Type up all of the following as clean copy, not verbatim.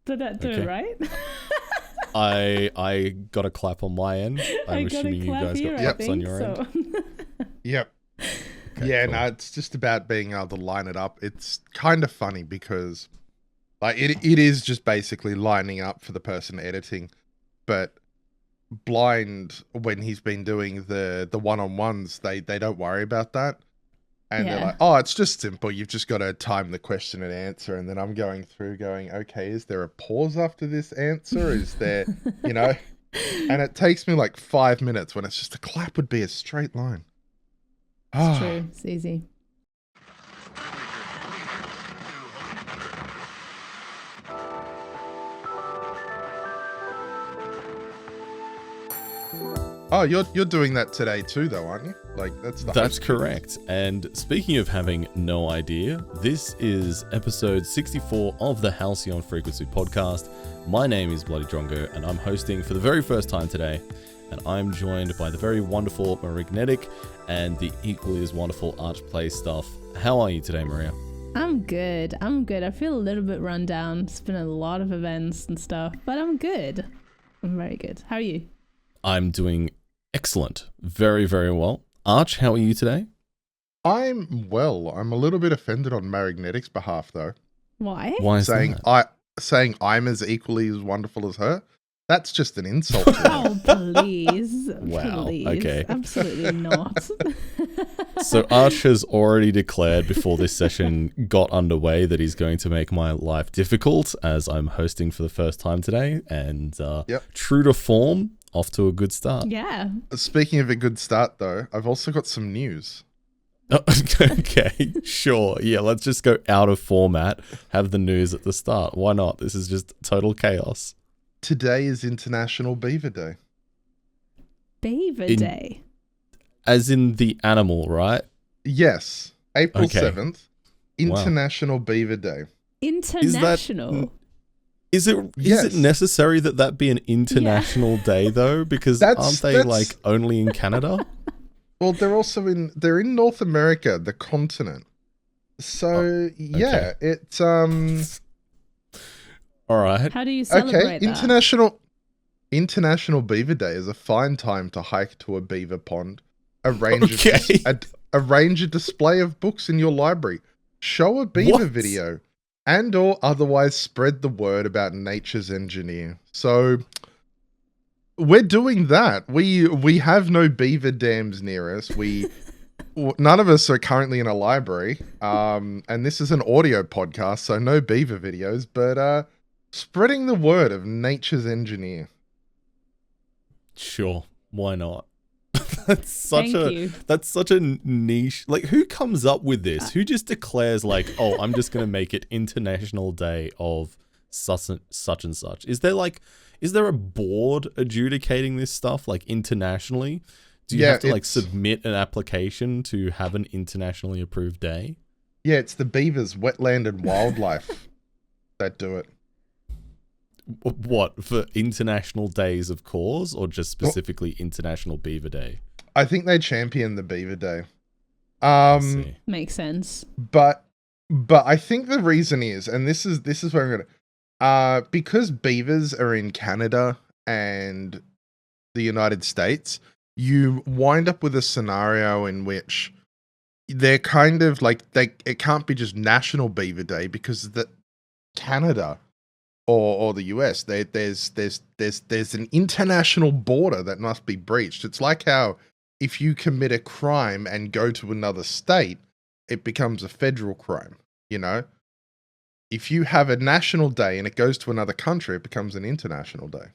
Did that do it right? I got a clap on my end. I'm got a assuming you clap guys here, got I claps on think your so. end. Yep. Okay, Yeah, cool. no, it's just about being able to line it up. It's kind of funny because like it is just basically lining up for the person editing. But Blind, when he's been doing the one-on-ones, they don't worry about that. And they're Yeah. like, oh, it's just simple. You've just got to time the question and answer. And then I'm going through going, okay, is there a pause after this answer? Is there, you know? And it takes me like 5 minutes when it's just a clap would be a straight line. It's true. It's easy. Oh, you're doing that today too, though, aren't you? Like That's correct. And speaking of having no idea, this is episode 64 of the Halcyon Frequency podcast. My name is BloodyDrongo, and I'm hosting for the very first time today. And I'm joined by the very wonderful Marignetic and the equally as wonderful Arch Play stuff. How are you today, Maria? I'm good. I feel a little bit run down. It's been a lot of events and stuff, but I'm good. I'm very good. How are you? I'm doing excellent. Very, very well. Arch, how are you today? I'm well. I'm a little bit offended on Marignetic's behalf, though. Why? Why is that? Saying I'm as equally as wonderful as her. That's just an insult to her. Oh, please. Wow, Please. okay. Absolutely not. So Arch has already declared before this session got underway that he's going to make my life difficult as I'm hosting for the first time today. And true to form, off to a good start. Yeah. Speaking of a good start, though, I've also got some news. Oh, okay, sure. Yeah, let's just go out of format, have the news at the start. Why not? This is just total chaos. Today is International Beaver Day. Beaver Day. As in the animal, right? Yes. April Okay. 7th, International Beaver Day. International. Is it Yes. necessary that be an international day though? Because aren't they like only in Canada? Well, they're in North America, the continent. So yeah, it's All right. How do you celebrate that? International Beaver Day is a fine time to hike to a beaver pond, arrange a display of books in your library, show a beaver video, and or otherwise spread the word about nature's engineer. So we're doing that. We have no beaver dams near us. None of us are currently in a library. And this is an audio podcast, so no beaver videos, but spreading the word of nature's engineer. Sure, why not? That's such a niche. Like, who comes up with this? Who just declares like, "Oh, I'm just going to make it International Day of such and such"? Is there a board adjudicating this stuff like internationally? Do you have to like submit an application to have an internationally approved day? Yeah, it's the Beavers, Wetland and Wildlife that do it. What, for international days of cause, or just specifically International Beaver Day? I think they champion the Beaver Day. Makes sense. But I think the reason is, and this is where I'm gonna, because beavers are in Canada and the United States, you wind up with a scenario in which they're kind of like it can't be just National Beaver Day because Canada or the US, there's an international border that must be breached. It's like how if you commit a crime and go to another state, it becomes a federal crime, you know? If you have a national day and it goes to another country, it becomes an international day.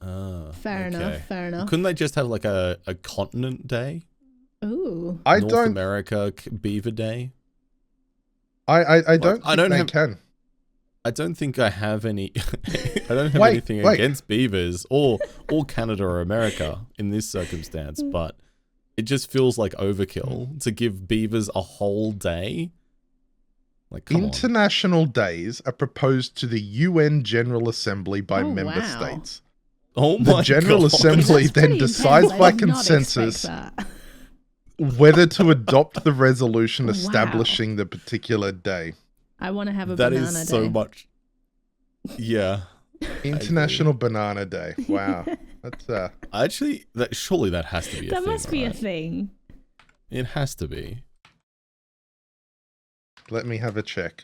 Fair enough. Couldn't they just have like a continent day? Ooh. North America Beaver Day? I don't think they can. I don't think I have any. I don't have anything against beavers or Canada or America in this circumstance, but it just feels like overkill to give beavers a whole day. Like, come International days are proposed to the UN General Assembly by member states. Oh my God. The General Assembly then decides by consensus whether to adopt the resolution establishing the particular day. I want to have a banana day. That is so much. Yeah. International Banana Day. Wow. That's Actually, surely that has to be a thing. That must be a right? thing. It has to be. Let me have a check.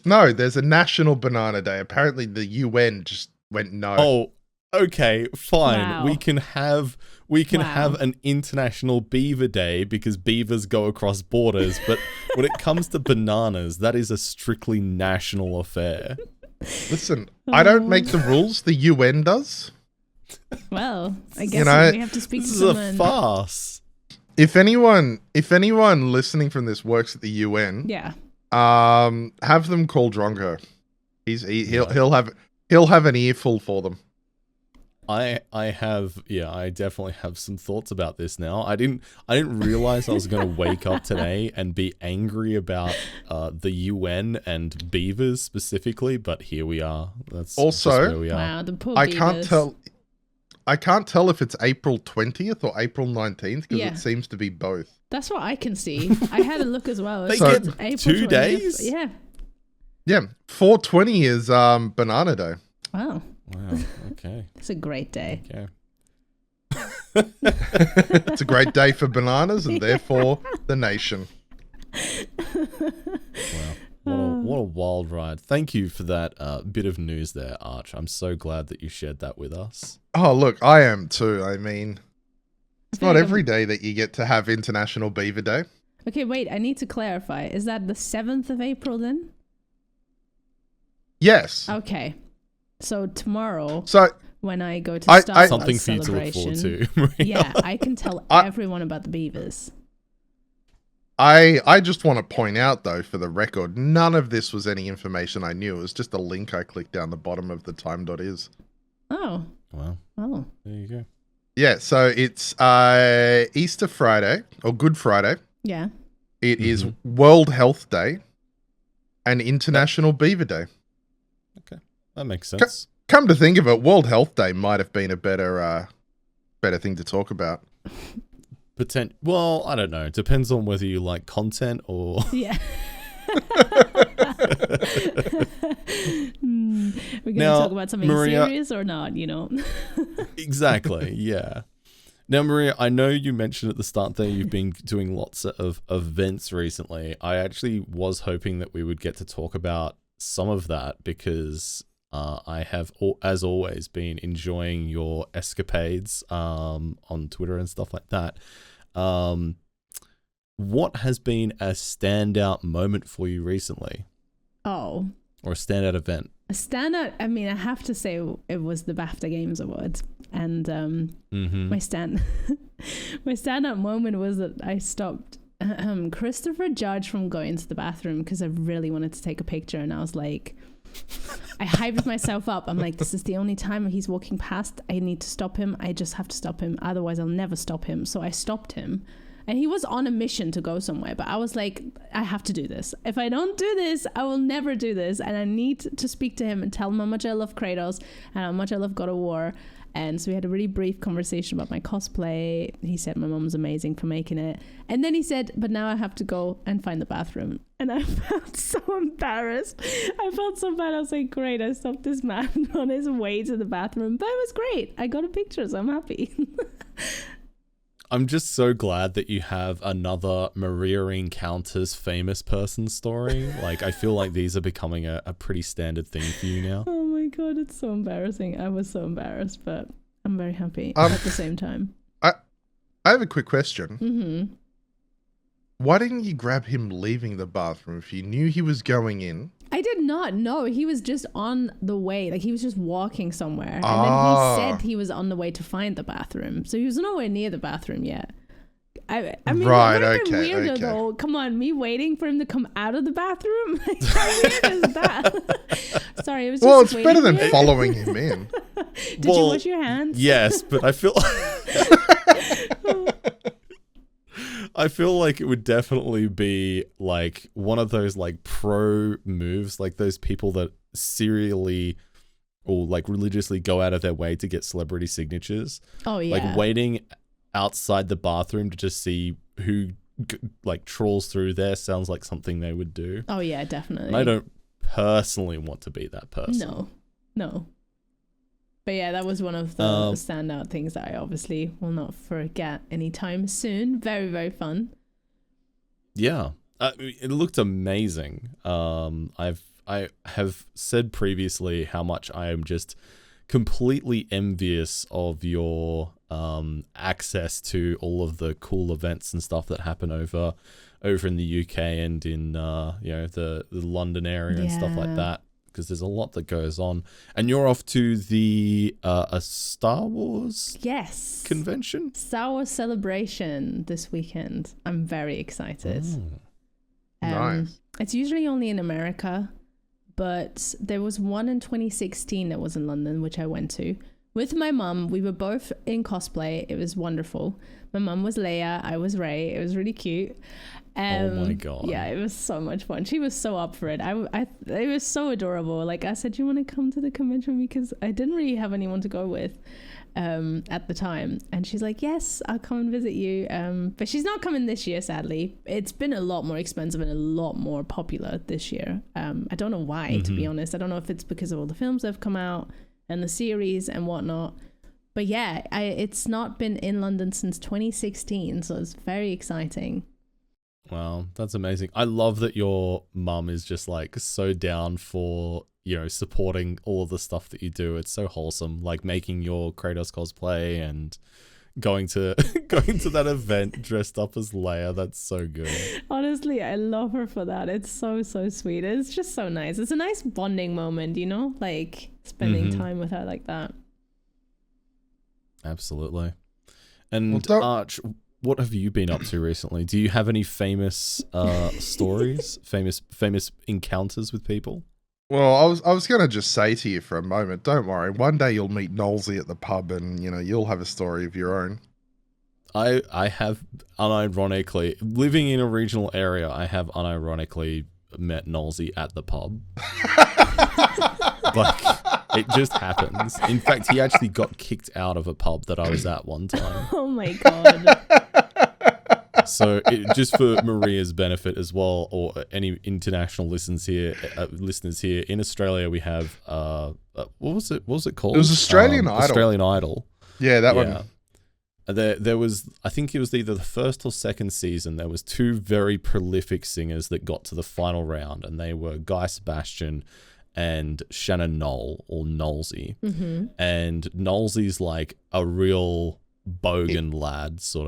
No, there's a National Banana Day. Apparently the UN just went no. Oh, okay, fine. Wow. We can have an International Beaver Day because beavers go across borders, but when it comes to bananas, that is a strictly national affair. Listen, I don't make the rules, the UN does. Well, I guess we have to speak to This is someone. a farce. If anyone listening from this works at the UN, Yeah. have them call Drongo. He'll have an earful for them. I definitely have some thoughts about this now. I didn't realize I was going to wake up today and be angry about the UN and beavers specifically, but here we are. That's Also, just where we are. Wow, the poor I beavers. can't tell if it's April 20th or April 19th because Yeah. it seems to be both. That's what I can see. I had a look as well. They So- get April 2 20th. days? Yeah. Yeah, 420 is Banana Day. Wow. Wow. Okay. It's a great day. Okay. It's a great day for bananas and therefore the nation. Wow. What a wild ride. Thank you for that bit of news there, Arch. I'm so glad that you shared that with us. Oh, look, I am too. I mean, it's feel not like every day that you get to have International Beaver Day. Okay, wait. I need to clarify. Is that the 7th of April then? Yes. Okay. So tomorrow, So when I go to I- start Something for you to look forward to. Maria. Yeah, I can tell I- everyone about the beavers. I just want to point out, though, for the record, none of this was any information I knew. It was just a link I clicked down the bottom of the time.is. Oh. Wow. Oh. There you go. Yeah, so it's Easter Friday, or Good Friday. Yeah. It is World Health Day and International Beaver Day. Okay. That makes sense. Come to think of it, World Health Day might have been a better thing to talk about. Well, I don't know. Depends on whether you like content or... Yeah. We're going to Now, talk about something Maria- serious or not, you know? Exactly, yeah. Now, Maria, I know you mentioned at the start that you've been doing lots of events recently. I actually was hoping that we would get to talk about some of that because I have, as always, been enjoying your escapades on Twitter and stuff like that. What has been a standout moment for you recently? Oh. Or a standout event? A standout, I mean, I have to say it was the BAFTA Games Awards. And my standout moment was that I stopped Christopher Judge from going to the bathroom because I really wanted to take a picture. And I was like, I hyped myself up. I'm like, this is the only time he's walking past. I need to stop him. I just have to stop him. Otherwise, I'll never stop him. So I stopped him. And he was on a mission to go somewhere. But I was like, I have to do this. If I don't do this, I will never do this. And I need to speak to him and tell him how much I love Kratos and how much I love God of War. And so we had a really brief conversation about my cosplay. He said my mom's amazing for making it. And then he said, but now I have to go and find the bathroom. And I felt so embarrassed. I felt so bad. I was like, great, I stopped this man on his way to the bathroom. But it was great. I got a picture, so I'm happy. I'm just so glad that you have another Maria Encounters famous person story. Like, I feel like these are becoming a pretty standard thing for you now. Oh my God, it's so embarrassing. I was so embarrassed, but I'm very happy at the same time. I have a quick question. Mm-hmm. Why didn't you grab him leaving the bathroom if you knew he was going in? I did not know. He was just on the way. Like, he was just walking somewhere. And then he said he was on the way to find the bathroom. So he was nowhere near the bathroom yet. I mean, right, it would have been okay, weirder okay. though. Come on, me waiting for him to come out of the bathroom? Like, how weird is that? Sorry, it was just Well, it's waiting better than here. following him in. Did you wash your hands? Yes, but I feel I feel like it would definitely be like one of those like pro moves, like those people that serially or like religiously go out of their way to get celebrity signatures. Oh, yeah. Like waiting outside the bathroom to just see who like trawls through there sounds like something they would do. Oh, yeah, definitely. And I don't personally want to be that person. No. But yeah, that was one of the standout things that I obviously will not forget anytime soon. Very, very fun. Yeah, it looked amazing. I have said previously how much I am just completely envious of your access to all of the cool events and stuff that happen over in the UK and in the London area and stuff like that. Because there's a lot that goes on, and you're off to the a Star Wars convention, Star Wars celebration this weekend. I'm very excited. Nice. It's usually only in America, but there was one in 2016 that was in London, which I went to with my mum. We were both in cosplay. It was wonderful. My mum was Leia, I was Rey. It was really cute. Oh my god! Yeah, it was so much fun. She was so up for it. It was so adorable. Like I said, "Do you want to come to the convention?" Because I didn't really have anyone to go with at the time, and she's like, "Yes, I'll come and visit you." But she's not coming this year, sadly. It's been a lot more expensive and a lot more popular this year. I don't know why, to be honest. I don't know if it's because of all the films that have come out and the series and whatnot. But yeah, it's not been in London since 2016, so it's very exciting. Wow, that's amazing. I love that your mum is just like so down for, supporting all of the stuff that you do. It's so wholesome, like making your Kratos cosplay and going to that event dressed up as Leia. That's so good. Honestly, I love her for that. It's so sweet. It's just so nice. It's a nice bonding moment, like spending time with her like that. Absolutely. And Arch, what have you been up to recently? Do you have any famous stories, famous encounters with people? Well, I was gonna just say to you for a moment, don't worry. One day you'll meet Nolsey at the pub, and you'll have a story of your own. I have unironically, living in a regional area, I have unironically met Nolsey at the pub. Like, it just happens. In fact, he actually got kicked out of a pub that I was at one time. Oh my god. So just for Maria's benefit as well, or any international listeners here, in Australia we have what was it called? It was Australian Idol. Australian Idol. Yeah, that one. There was, I think it was either the first or second season, there was two very prolific singers that got to the final round, and they were Guy Sebastian and Shannon Knoll, or Nolsey. And Nolsey's like a real bogan lad sort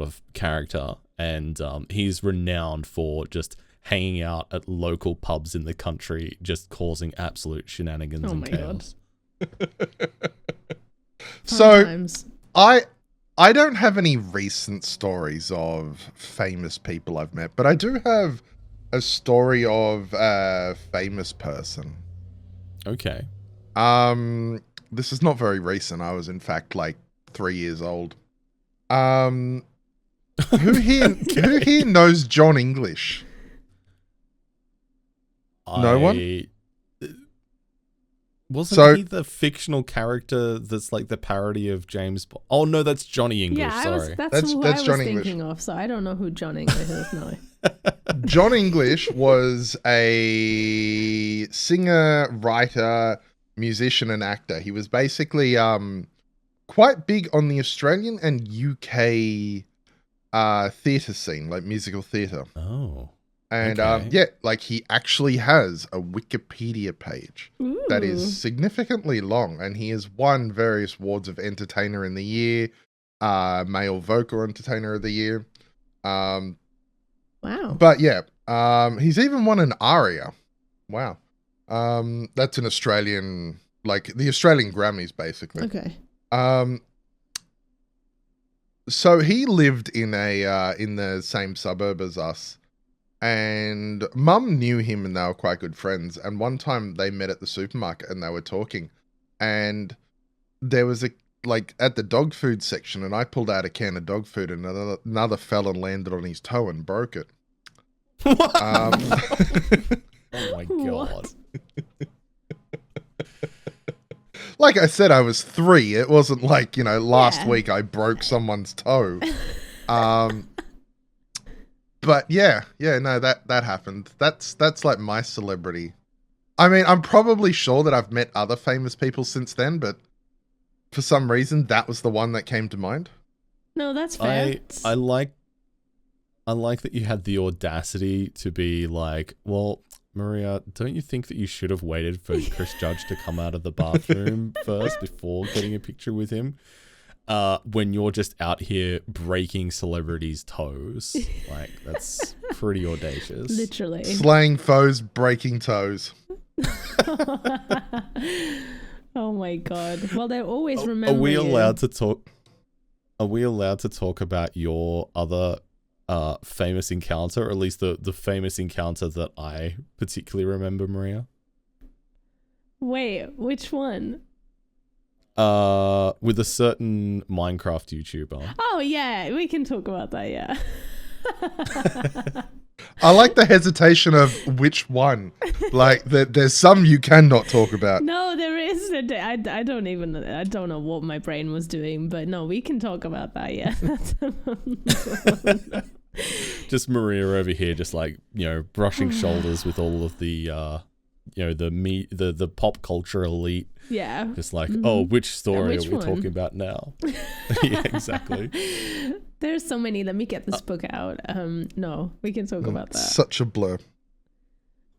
of character, and he's renowned for just hanging out at local pubs in the country, just causing absolute shenanigans and chaos. So I don't have any recent stories of famous people I've met, but I do have a story of a famous person. Okay. This is not very recent. I was in fact like 3 years old. Who here knows John English? No one? Wasn't he the fictional character that's like the parody of James Bond? Oh no, that's Johnny English. Yeah, sorry. That's who I was thinking of, so I don't know who John English is now. John English was a singer, writer, musician, and actor. He was basically quite big on the Australian and UK theatre scene, like musical theatre. Oh. And okay. like he actually has a Wikipedia page that is significantly long, and he has won various awards of Entertainer in the Year, Male Vocal Entertainer of the Year. Wow. But yeah, he's even won an ARIA. Wow. That's an Australian, like the Australian Grammys, basically. Okay. So he lived in the same suburb as us. And Mum knew him and they were quite good friends. And one time they met at the supermarket and they were talking. And there was at the dog food section, and I pulled out a can of dog food, and another fell and landed on his toe and broke it. Oh my god. Like I said, I was 3. It wasn't like, last week I broke someone's toe. But no, that happened. That's like my celebrity I mean, I'm probably sure that I've met other famous people since then, but for some reason, that was the one that came to mind. No, that's fair. I like that you had the audacity to be like, well, Maria, don't you think that you should have waited for Chris Judge to come out of the bathroom first before getting a picture with him? When you're just out here breaking celebrities' toes. Like, that's pretty audacious. Literally. Slaying foes, breaking toes. Oh my god. Well, they always remember Are we you. allowed to talk about your other famous encounter, or at least the famous encounter that I particularly remember, Maria? Wait, which one? With a certain Minecraft YouTuber. Oh yeah, we can talk about that, yeah. I like the hesitation of which one. Like, there's some you cannot talk about. No, there is. I don't know what my brain was doing, but no, we can talk about that, yeah. Just Maria over here, just like, brushing shoulders with all of the, the pop culture elite. Yeah. Just like, oh, which story are we one? talking about now? Yeah, exactly. There's so many. Let me get this book out. No, we can talk about that. Such a blur.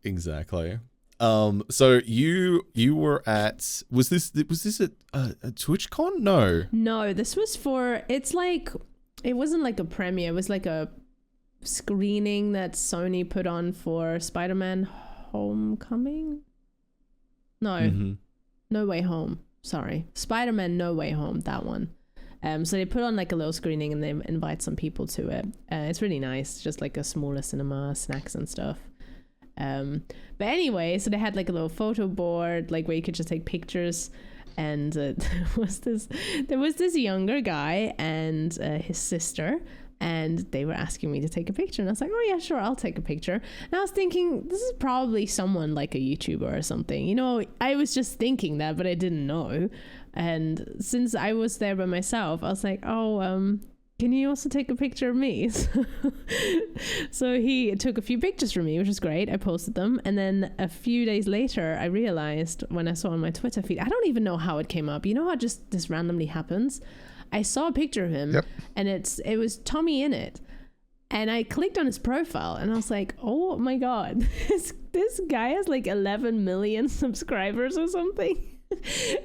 Exactly. So you were at, was this a TwitchCon? No, this was for, it wasn't like a premiere. It was like a screening that Sony put on for Spider-Man Homecoming. No Way Home, sorry, Spider-Man No Way Home, that one. So they put on like a little screening and they invite some people to it. It's really nice, just like a smaller cinema, snacks and stuff. But anyway, so they had like a little photo board, like where you could just take pictures. And there was this younger guy and his sister, and they were asking me to take a picture, and I was like, oh yeah, sure, I'll take a picture. And I was thinking, this is probably someone like a YouTuber or something, I was just thinking that, but I didn't know. And since I was there by myself, I was like, oh, can you also take a picture of me? So he took a few pictures for me, which was great. I posted them. And then a few days later, I realized when I saw on my Twitter feed, I don't even know how it came up. You know how just this randomly happens? I saw a picture of him, and it was Tommy in it. And I clicked on his profile and I was like, oh my God, this guy has like 11 million subscribers or something.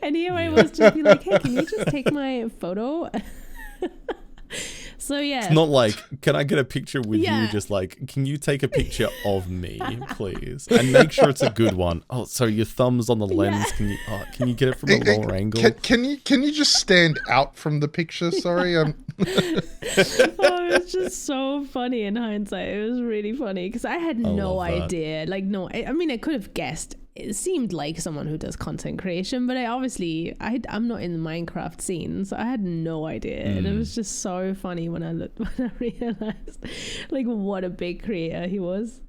And here I was just be like, hey, can you just take my photo? So yeah, it's not like, can I get a picture with you? Just like, can you take a picture of me, please, and make sure it's a good one. Oh, so your thumb's on the lens. Can you get it from a lower angle? Can you just stand out from the picture? Sorry, Oh, it's just so funny in hindsight. It was really funny because I had no idea. Like, no, I mean, I could have guessed. It seemed like someone who does content creation, but I'm not in the Minecraft scene, so I had no idea. And it was just so funny when I realized like what a big creator he was.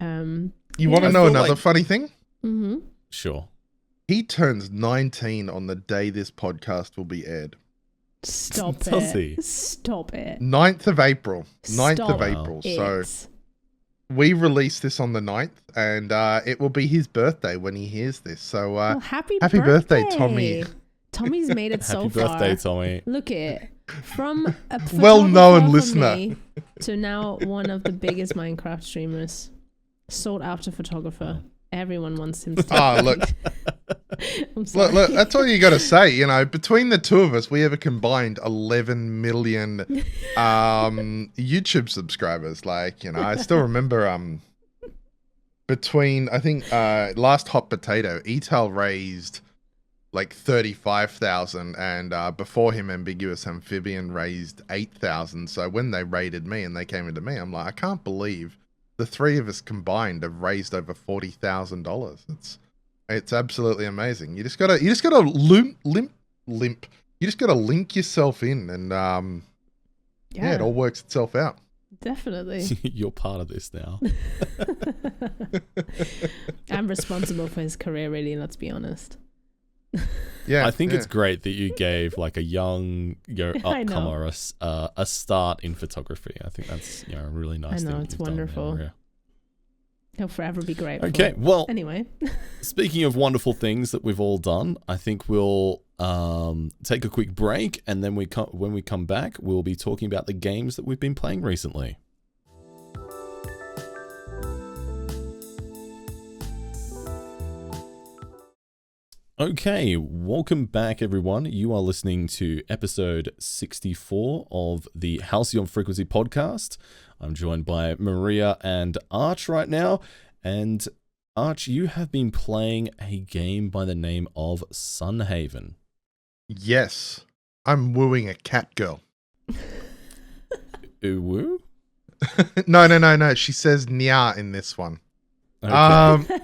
You want to know another funny thing? Mm-hmm. Sure. He turns 19 on the day this podcast will be aired. Stop Does it. he? Stop it. 9th of April. 9th Stop of April. it. So we release this on the 9th, and it will be his birthday when he hears this. So happy birthday, Tommy. Tommy's made it so Happy far. birthday, Tommy. Look at it. From a well-known photographer listener me to now one of the biggest Minecraft streamers. Sought after photographer. Everyone wants him to look. I'm sorry. Look, that's all you got to say. Between the two of us, we have a combined 11 million YouTube subscribers. Like, I still remember between, I think, last Hot Potato, Etal raised like 35,000, and before him, Ambiguous Amphibian raised 8,000. So when they raided me and they came into me, I'm like, I can't believe the three of us combined have raised over $40,000. It's absolutely amazing. You just gotta limp. You just gotta link yourself in, and it all works itself out. Definitely. You're part of this now. I'm responsible for his career, really. Let's be honest. Yeah, I think it's great that you gave like a young upcomer a start in photography. I think that's a really nice thing. I know, it's wonderful. He'll forever be grateful. Okay, well, anyway. Speaking of wonderful things that we've all done, I think we'll take a quick break, and then when we come back, we'll be talking about the games that we've been playing recently. Okay, welcome back, everyone. You are listening to episode 64 of the Halcyon Frequency podcast. I'm joined by Maria and Arch right now. And Arch, you have been playing a game by the name of Sunhaven. Yes, I'm wooing a cat girl. Woo? No. She says nya in this one. Okay.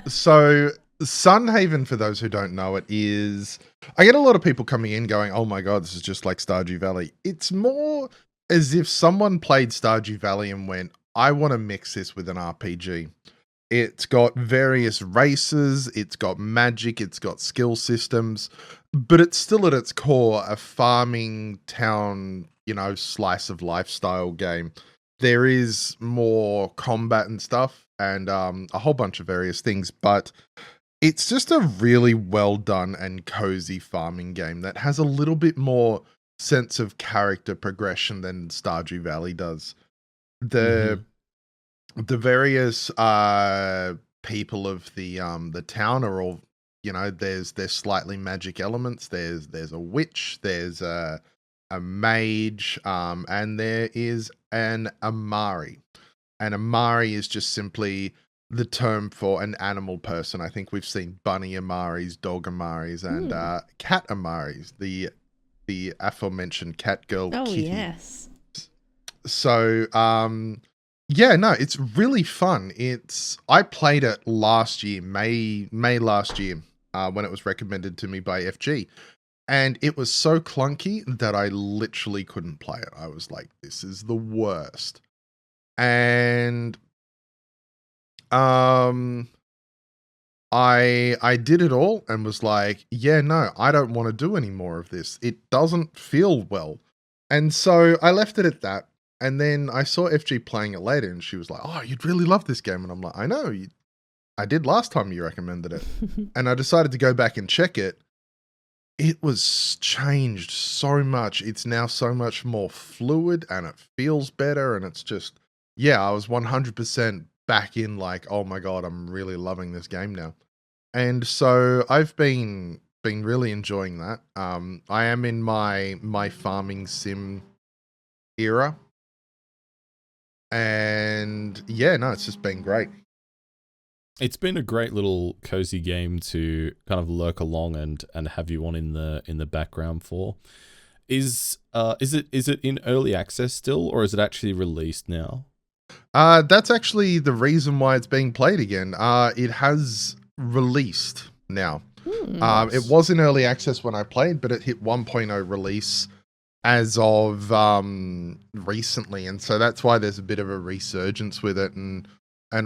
So Sunhaven, for those who don't know it, is... I get a lot of people coming in going, oh my god, this is just like Stardew Valley. It's more as if someone played Stardew Valley and went, I want to mix this with an RPG. It's got various races, it's got magic, it's got skill systems, but it's still at its core a farming town, slice of lifestyle game. There is more combat and stuff and a whole bunch of various things, but it's just a really well done and cozy farming game that has a little bit more sense of character progression than Stardew Valley does. The various people of the town are all, there's slightly magic elements. There's a witch, there's a mage, and there is an Amari. And Amari is just simply the term for an animal person. I think we've seen bunny Amaris, dog Amaris, and cat Amaris. The aforementioned cat girl. Oh, Kitty. yes. So, it's really fun. I played it last year, May last year, when it was recommended to me by FG. And it was so clunky that I literally couldn't play it. I was like, this is the worst. And I did it all and was like, I don't want to do any more of this. It doesn't feel well. And so I left it at that. And then I saw FG playing it later and she was like, oh, you'd really love this game. And I'm like, I know, I did last time you recommended it. And I decided to go back and check it. It was changed so much. It's now so much more fluid and it feels better. And it's just, I was 100% back in like, oh my God, I'm really loving this game now. And so I've been really enjoying that. I am in my farming sim era. And it's just been great. It's been a great little cozy game to kind of lurk along and have you on in the background for. Is it in early access still, or is it actually released now? That's actually the reason why it's being played again. It has released now. Nice. It was in early access when I played, but it hit 1.0 release as of recently, and so that's why there's a bit of a resurgence with it and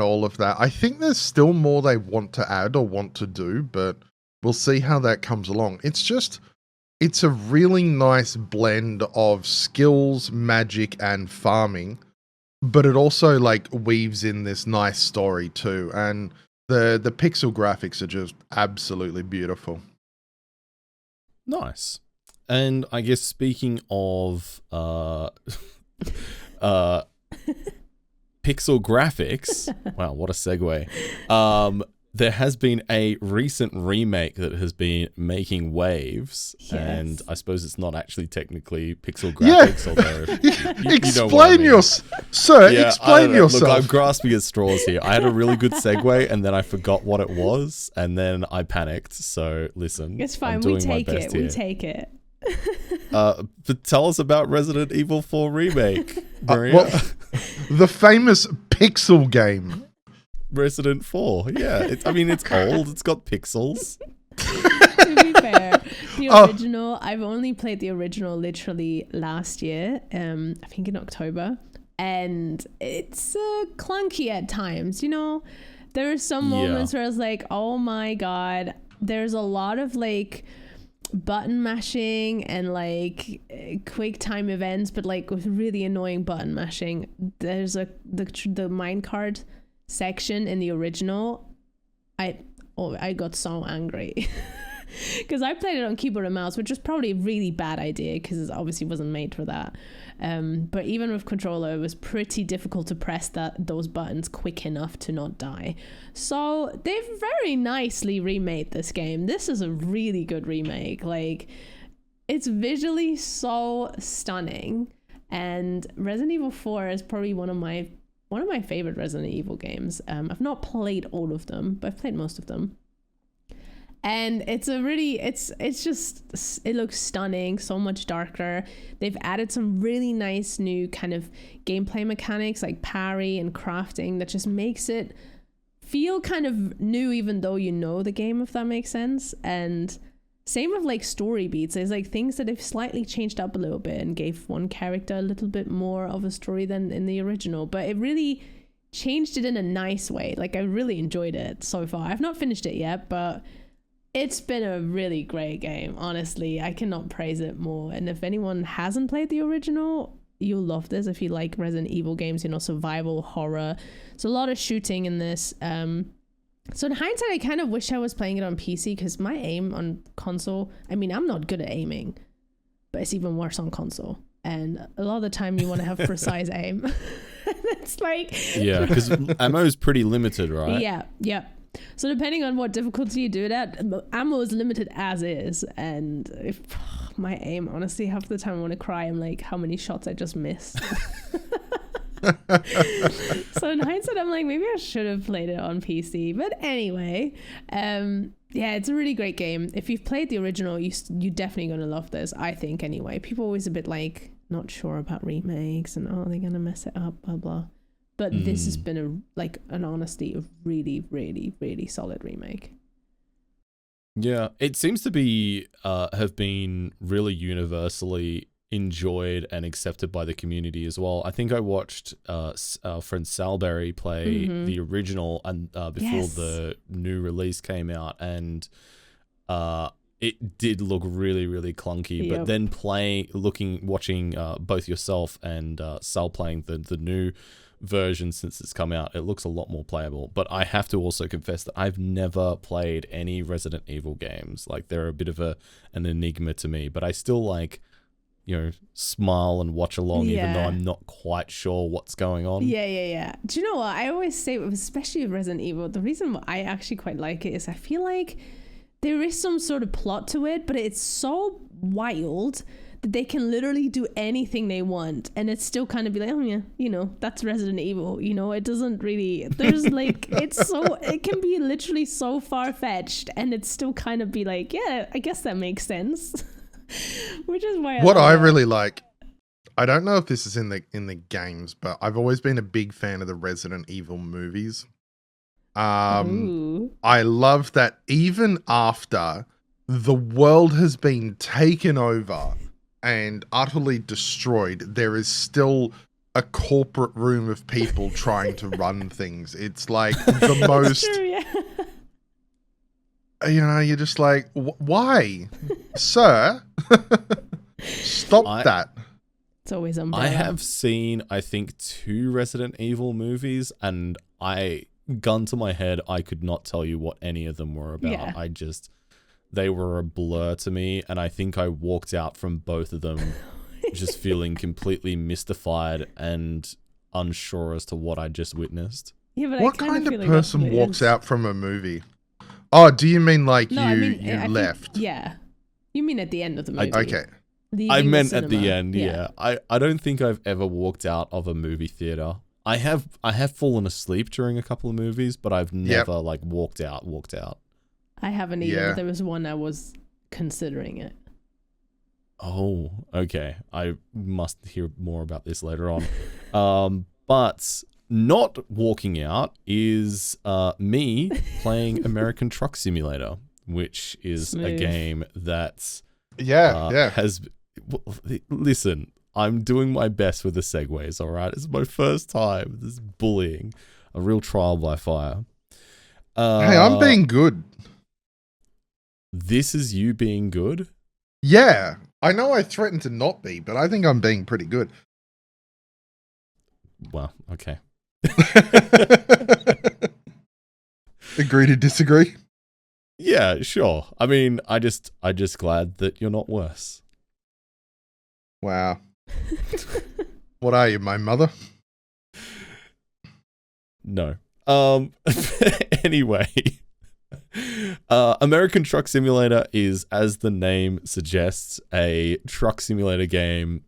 all of that. I think there's still more they want to add or want to do, but we'll see how that comes along. It's a really nice blend of skills, magic, and farming, but it also like weaves in this nice story too, and the pixel graphics are just absolutely beautiful. Nice. And I guess speaking of pixel graphics, wow, what a segue. There has been a recent remake that has been making waves, yes. And I suppose it's not actually technically pixel graphics. Although explain yourself. Look, I'm grasping at straws here. I had a really good segue, and then I forgot what it was, and then I panicked. So listen, it's fine. I'm doing We take my best it. here. We take it. But tell us about Resident Evil 4 Remake, Maria. The famous pixel game. Resident 4, yeah. It's old. It's got pixels. To be fair, the original, I've only played the original literally last year, I think in October, and it's clunky at times, There are some moments where I was like, oh my God, there's a lot of like button mashing and like quick time events, but like with really annoying button mashing. There's the minecart section in the original, I got so angry. Because I played it on keyboard and mouse, which was probably a really bad idea because it obviously wasn't made for that. But even with controller, it was pretty difficult to press those buttons quick enough to not die. So they've very nicely remade this game. This is a really good remake. Like, it's visually so stunning. And Resident Evil 4 is probably one of my favorite Resident Evil games. I've not played all of them, but I've played most of them. And it's just, it looks stunning, so much darker. They've added some really nice new kind of gameplay mechanics like parry and crafting that just makes it feel kind of new, even though you know the game, if that makes sense. And same with like story beats. There's like things that they've slightly changed up a little bit and gave one character a little bit more of a story than in the original. But it really changed it in a nice way. Like, I really enjoyed it so far. I've not finished it yet, but it's been a really great game, honestly. I cannot praise it more. And if anyone hasn't played the original, you'll love this if you like Resident Evil games, survival, horror. So a lot of shooting in this. So in hindsight, I kind of wish I was playing it on PC because my aim on console, I mean, I'm not good at aiming, but it's even worse on console. And a lot of the time you want to have precise aim. It's like... Yeah, because ammo is pretty limited, right? Yeah. So depending on what difficulty you do it at, ammo is limited as is. And if my aim, honestly, half the time I want to cry. I'm like, how many shots I just missed. So in hindsight, I'm like, maybe I should have played it on PC. But anyway, yeah, it's a really great game. If you've played the original, you're definitely going to love this, I think, anyway. People are always a bit like, not sure about remakes and, oh, they're going to mess it up, blah, blah. But this has been an honestly, a really, really, really solid remake. Yeah, it seems to be have been really universally enjoyed and accepted by the community as well. I think I watched our friend Salberry play the original and before the new release came out, and it did look really, really clunky. But then watching both yourself and Sal playing the new version since it's come out, it looks a lot more playable. But I have to also confess that I've never played any Resident Evil games. Like, they're a bit of an enigma to me, but I still smile and watch along even though I'm not quite sure what's going on. Yeah. Do you know what? I always say, especially with Resident Evil, the reason why I actually quite like it is I feel like there is some sort of plot to it, but it's so wild that they can literally do anything they want and it's still kind of be like, oh yeah, that's Resident Evil. It doesn't really, there's like, it can be literally so far-fetched and it's still kind of be like, yeah, I guess that makes sense. Which is why I really like, I don't know if this is in the games, but I've always been a big fan of the Resident Evil movies. I love that even after the world has been taken over and utterly destroyed, there is still a corporate room of people trying to run things. It's like the most... True, yeah. You're just like, why? Sir? Stop that. It's always Umbrella. I have seen, I think, 2 Resident Evil movies, and gun to my head, I could not tell you what any of them were about. Yeah. They were a blur to me, and I think I walked out from both of them just feeling completely mystified and unsure as to what I just witnessed. Yeah, but what kind of person walks out from a movie? Oh, do you mean like you left? Yeah. You mean at the end of the movie. Okay. I meant at the end, yeah. I don't think I've ever walked out of a movie theater. I have fallen asleep during a couple of movies, but I've never walked out. I haven't either, but there was one I was considering it. Oh, okay. I must hear more about this later on. But not walking out is me playing American Truck Simulator, which is a game that has... Listen, I'm doing my best with the segues, all right? It's my first time. This is bullying. A real trial by fire. Hey, I'm being good. This is you being good? Yeah. I know I threatened to not be, but I think I'm being pretty good. Well, okay. Agree to disagree? Yeah, sure. I mean, I just glad that you're not worse. Wow. What are you, my mother? No. Anyway, American Truck Simulator is, as the name suggests, a truck simulator game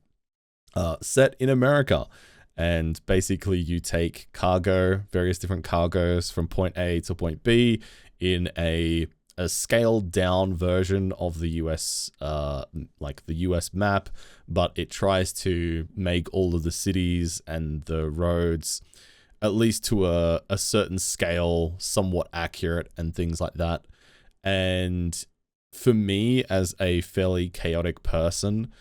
set in America. And basically you take cargo, various different cargoes from point A to point B in a scaled down version of the US, like the US map, but it tries to make all of the cities and the roads, at least to a certain scale, somewhat accurate and things like that. And for me, as a fairly chaotic person,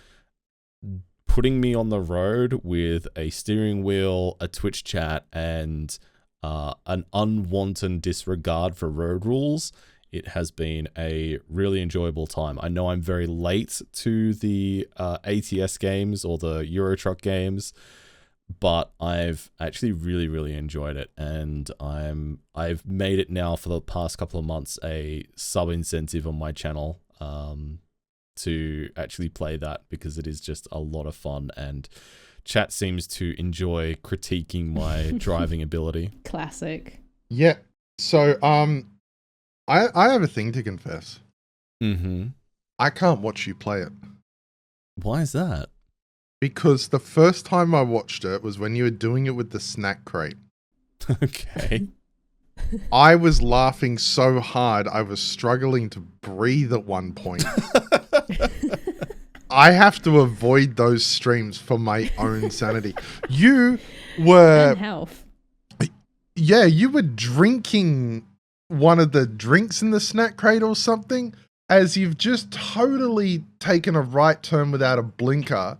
putting me on the road with a steering wheel, a Twitch chat, and an unwanted disregard for road rules, it has been a really enjoyable time. I know I'm very late to the ATS games or the Euro Truck games, but I've actually really, really enjoyed it, and I've made it now for the past couple of months a sub incentive on my channel to actually play that, because it is just a lot of fun, and chat seems to enjoy critiquing my driving ability. Classic. Yeah. So I have a thing to confess. Mm-hmm. I can't watch you play it. Why is that? Because the first time I watched it was when you were doing it with the snack crate. Okay. I was laughing so hard I was struggling to breathe at one point. I have to avoid those streams for my own sanity. You were... And health. Yeah, you were drinking one of the drinks in the snack crate or something, as you've just totally taken a right turn without a blinker,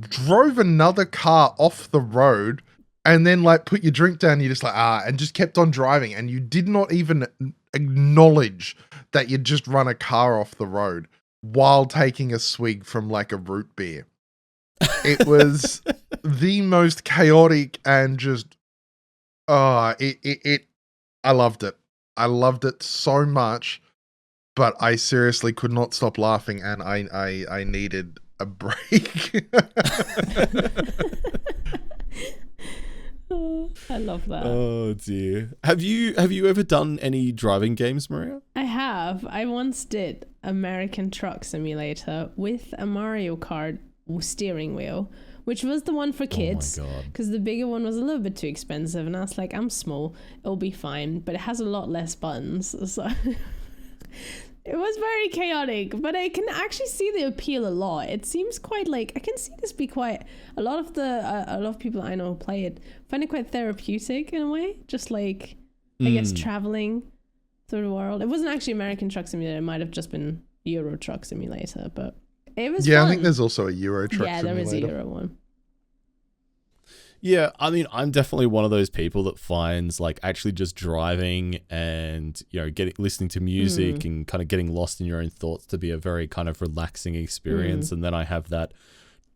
drove another car off the road, and then like put your drink down, you're just like, and just kept on driving, and you did not even acknowledge that you'd just run a car off the road while taking a swig from like a root beer. It was the most chaotic and just, I loved it. I loved it so much, but I seriously could not stop laughing, and I needed a break. I love that. Oh dear. Have you ever done any driving games, Maria? I have. I once did American Truck Simulator with a Mario Kart steering wheel, which was the one for kids. Oh my god. Because the bigger one was a little bit too expensive, and I was like, I'm small, it'll be fine, but it has a lot less buttons. So it was very chaotic, but I can actually see the appeal a lot. It seems quite like, I can see this be quite, a lot of people I know who play it find it quite therapeutic in a way, just like, I guess, traveling through the world. It wasn't actually American Truck Simulator, it might have just been Euro Truck Simulator, but it was fun. I think there's also a Euro Truck Simulator. Yeah, there is a Euro one. Yeah, I mean, I'm definitely one of those people that finds like actually just driving and, you know, listening to music and kind of getting lost in your own thoughts to be a very kind of relaxing experience. And then I have that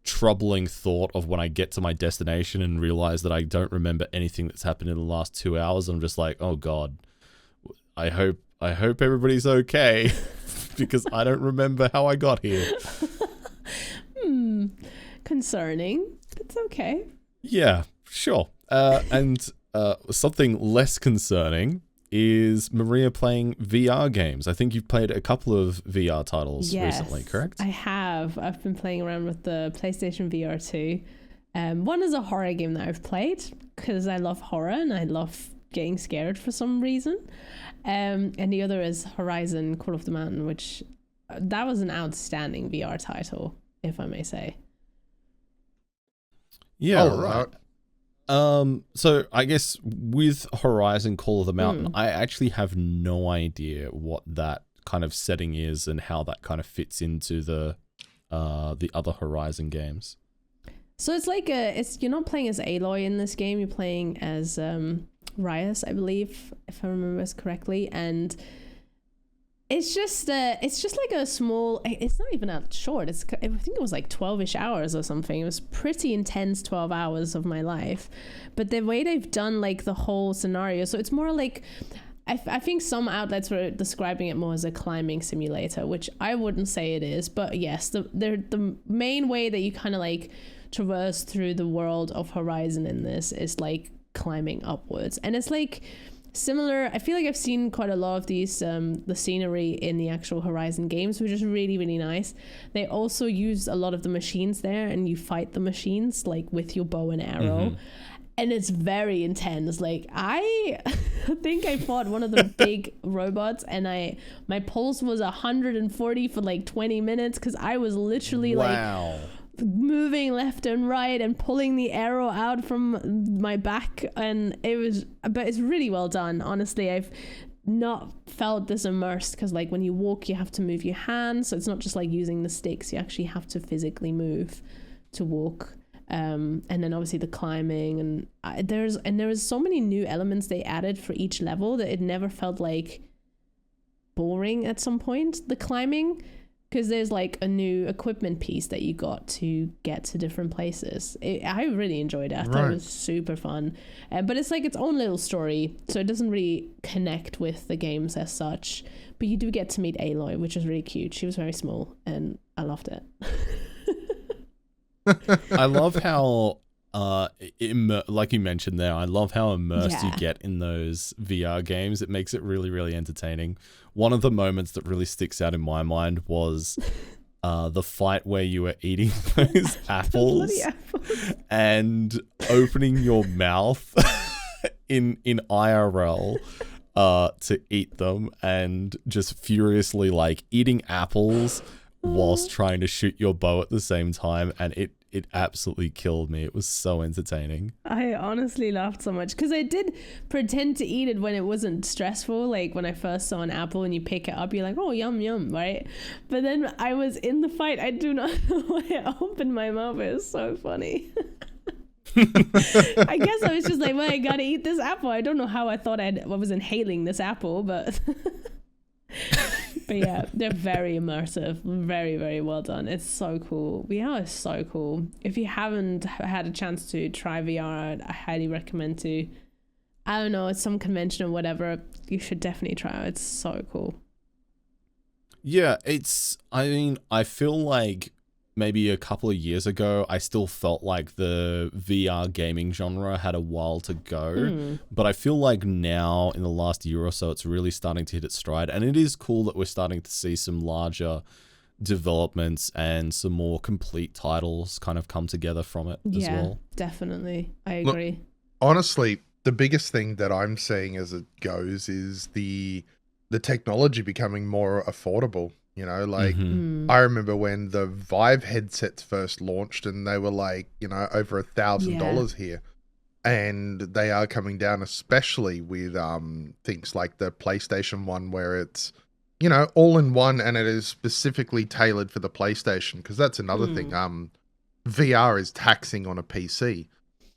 troubling thought of when I get to my destination and realize that I don't remember anything that's happened in the last 2 hours. I'm just like, oh God, I hope everybody's okay because I don't remember how I got here. Concerning. It's okay. Yeah, sure. And something less concerning is Maria playing VR games. I think you've played a couple of VR titles recently, correct? I have. I've been playing around with the PlayStation VR 2. One is a horror game that I've played because I love horror and I love getting scared for some reason. And the other is Horizon Call of the Mountain, which that was an outstanding VR title, if I may say. Yeah, right. So I guess with Horizon Call of the Mountain, I actually have no idea what that kind of setting is and how that kind of fits into the other Horizon games. So it's like you're not playing as Aloy in this game. You're playing as Rias, I believe, if I remember this correctly, and It's just like a small, it's not even that short. I think it was like 12ish hours or something. It was pretty intense 12 hours of my life. But the way they've done like the whole scenario, so it's more like, I think some outlets were describing it more as a climbing simulator, which I wouldn't say it is. But yes, the main way that you kind of like traverse through the world of Horizon in this is like climbing upwards. And it's like similar. I feel like I've seen quite a lot of these the scenery in the actual Horizon games, which is really, really nice. They also use a lot of the machines there, and you fight the machines like with your bow and arrow. And it's very intense. Like I think I fought one of the big robots, and my pulse was 140 for like 20 minutes because I was literally like moving left and right and pulling the arrow out from my back, and but it's really well done. Honestly, I've not felt this immersed because like when you walk you have to move your hands, so it's not just like using the sticks, you actually have to physically move to walk. And then obviously the climbing, and there was so many new elements they added for each level that it never felt like boring at some point, the climbing, because there's like a new equipment piece that you got to get to different places. I really enjoyed it. I thought it was super fun, but it's like its own little story, so it doesn't really connect with the games as such, but you do get to meet Aloy, which is really cute. She was very small and I loved it. I love how, like you mentioned there, I love how immersed you get in those VR games. It makes it really, really entertaining. One of the moments that really sticks out in my mind was the fight where you were eating those apples and opening your mouth in IRL to eat them, and just furiously like eating apples whilst trying to shoot your bow at the same time, and it absolutely killed me. It was so entertaining. I honestly laughed so much because I did pretend to eat it when it wasn't stressful. Like when I first saw an apple and you pick it up, you're like, oh, yum, yum, right? But then I was in the fight. I do not know why I opened my mouth. It was so funny. I guess I was just like, well, I gotta eat this apple. I don't know how I thought I was inhaling this apple, but... But yeah, they're very immersive, very, very well done. It's so cool. VR is so cool. If you haven't had a chance to try VR, I highly recommend to. I don't know, it's some convention or whatever, you should definitely try it. It's so cool. Yeah, I feel like maybe a couple of years ago, I still felt like the VR gaming genre had a while to go. But I feel like now, in the last year or so, it's really starting to hit its stride. And it is cool that we're starting to see some larger developments and some more complete titles kind of come together from it as well. Yeah, definitely. I agree. Look, honestly, the biggest thing that I'm seeing as it goes is the technology becoming more affordable. You know, like I remember when the Vive headsets first launched and they were like, you know, over $1,000 here. And they are coming down, especially with things like the PlayStation 1 where it's, you know, all in one and it is specifically tailored for the PlayStation. Because that's another thing. VR is taxing on a PC.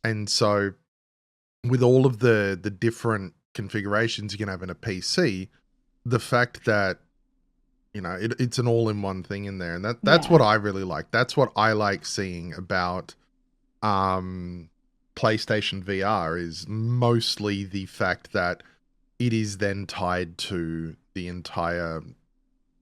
And so with all of the different configurations you can have in a PC, the fact that, you know, it's an all-in-one thing in there. And that's what I really like. That's what I like seeing about PlayStation VR is mostly the fact that it is then tied to the entire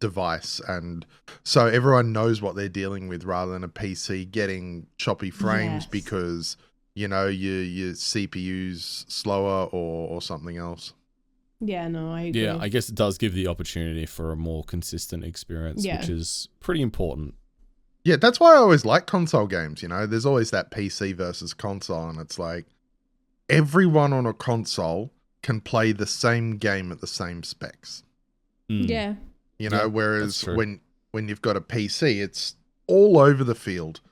device. And so everyone knows what they're dealing with rather than a PC getting choppy frames because, you know, your CPU's slower or something else. Yeah, no, I agree. Yeah, I guess it does give the opportunity for a more consistent experience, which is pretty important. Yeah, that's why I always like console games, you know. There's always that PC versus console, and it's like everyone on a console can play the same game at the same specs. Yeah. You know, whereas when you've got a PC, it's all over the field.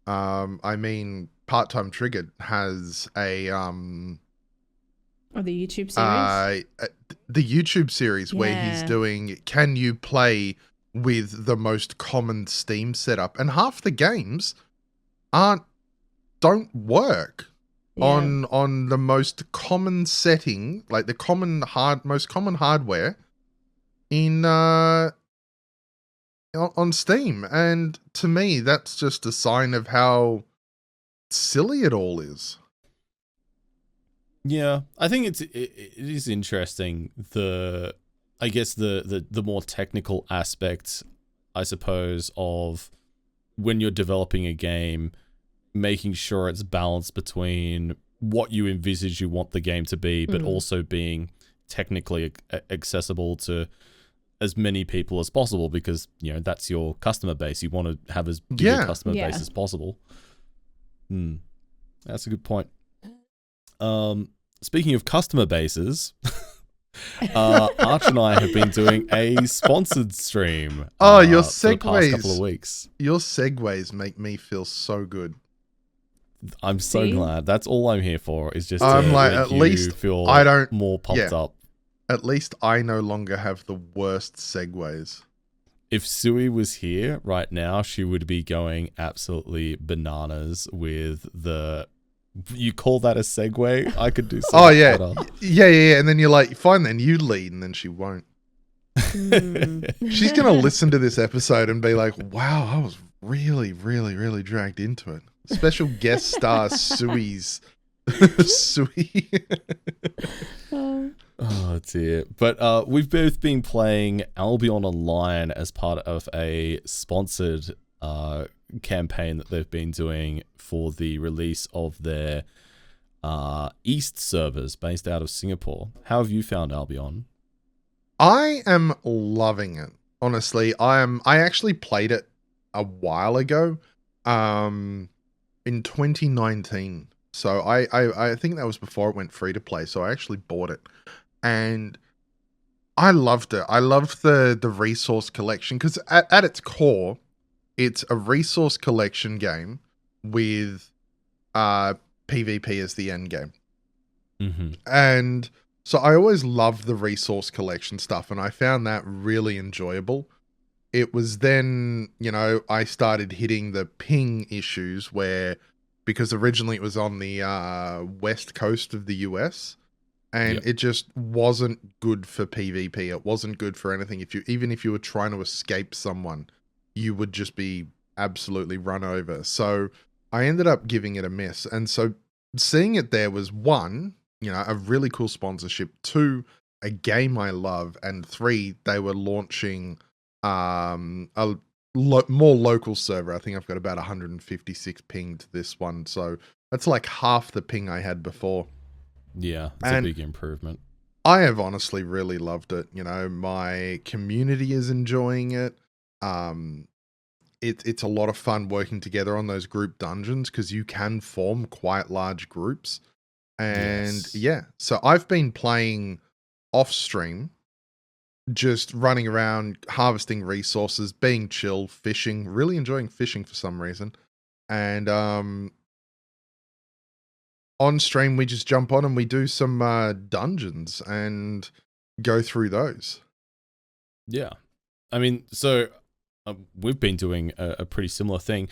I mean, Part-Time Triggered has a... Or the YouTube series? The YouTube series where he's doing, can you play with the most common Steam setup? And half the games don't work on the most common setting, like the most common hardware in on Steam, and to me, that's just a sign of how silly it all is. Yeah, I think it is interesting. I guess the more technical aspects, I suppose, of when you're developing a game, making sure it's balanced between what you envisage you want the game to be, but also being technically accessible to as many people as possible, because that's your customer base. You want to have as big a customer base as possible. That's a good point. Speaking of customer bases, Arch and I have been doing a sponsored stream. Your segues. For the past couple of weeks. Your segues make me feel so good. I'm so glad. That's all I'm here for. Is just I'm to like, make at you least feel I don't more pumped up. At least I no longer have the worst segues. If Sui was here right now, she would be going absolutely bananas with the. You call that a segue? I could do something. Oh yeah, better. yeah. And then you're like, fine, then you lead, and then she won't. She's gonna listen to this episode and be like, wow, I was really, really, really dragged into it. Special guest star Sui's. Sui. Oh dear. But we've both been playing Albion Online as part of a sponsored campaign that they've been doing for the release of their East servers based out of Singapore. How have you found Albion? I am loving it. Honestly, I actually played it a while ago, in 2019. So I think that was before it went free to play. So I actually bought it, and I loved it. I loved the resource collection, because at its core, it's a resource collection game with PvP as the end game. And so I always loved the resource collection stuff, and I found that really enjoyable. It was then, I started hitting the ping issues where, because originally it was on the west coast of the US, and it just wasn't good for PvP. It wasn't good for anything. Even if you were trying to escape someone, you would just be absolutely run over. So I ended up giving it a miss. And so seeing it there was, one, a really cool sponsorship, two, a game I love, and three, they were launching a more local server. I think I've got about 156 ping to this one. So that's like half the ping I had before. Yeah, it's a big improvement. I have honestly really loved it. My community is enjoying it. It's a lot of fun working together on those group dungeons, because you can form quite large groups. And so I've been playing off stream, just running around, harvesting resources, being chill, fishing, really enjoying fishing for some reason. And on stream, we just jump on and we do some dungeons and go through those. Yeah. I mean, so we've been doing a pretty similar thing.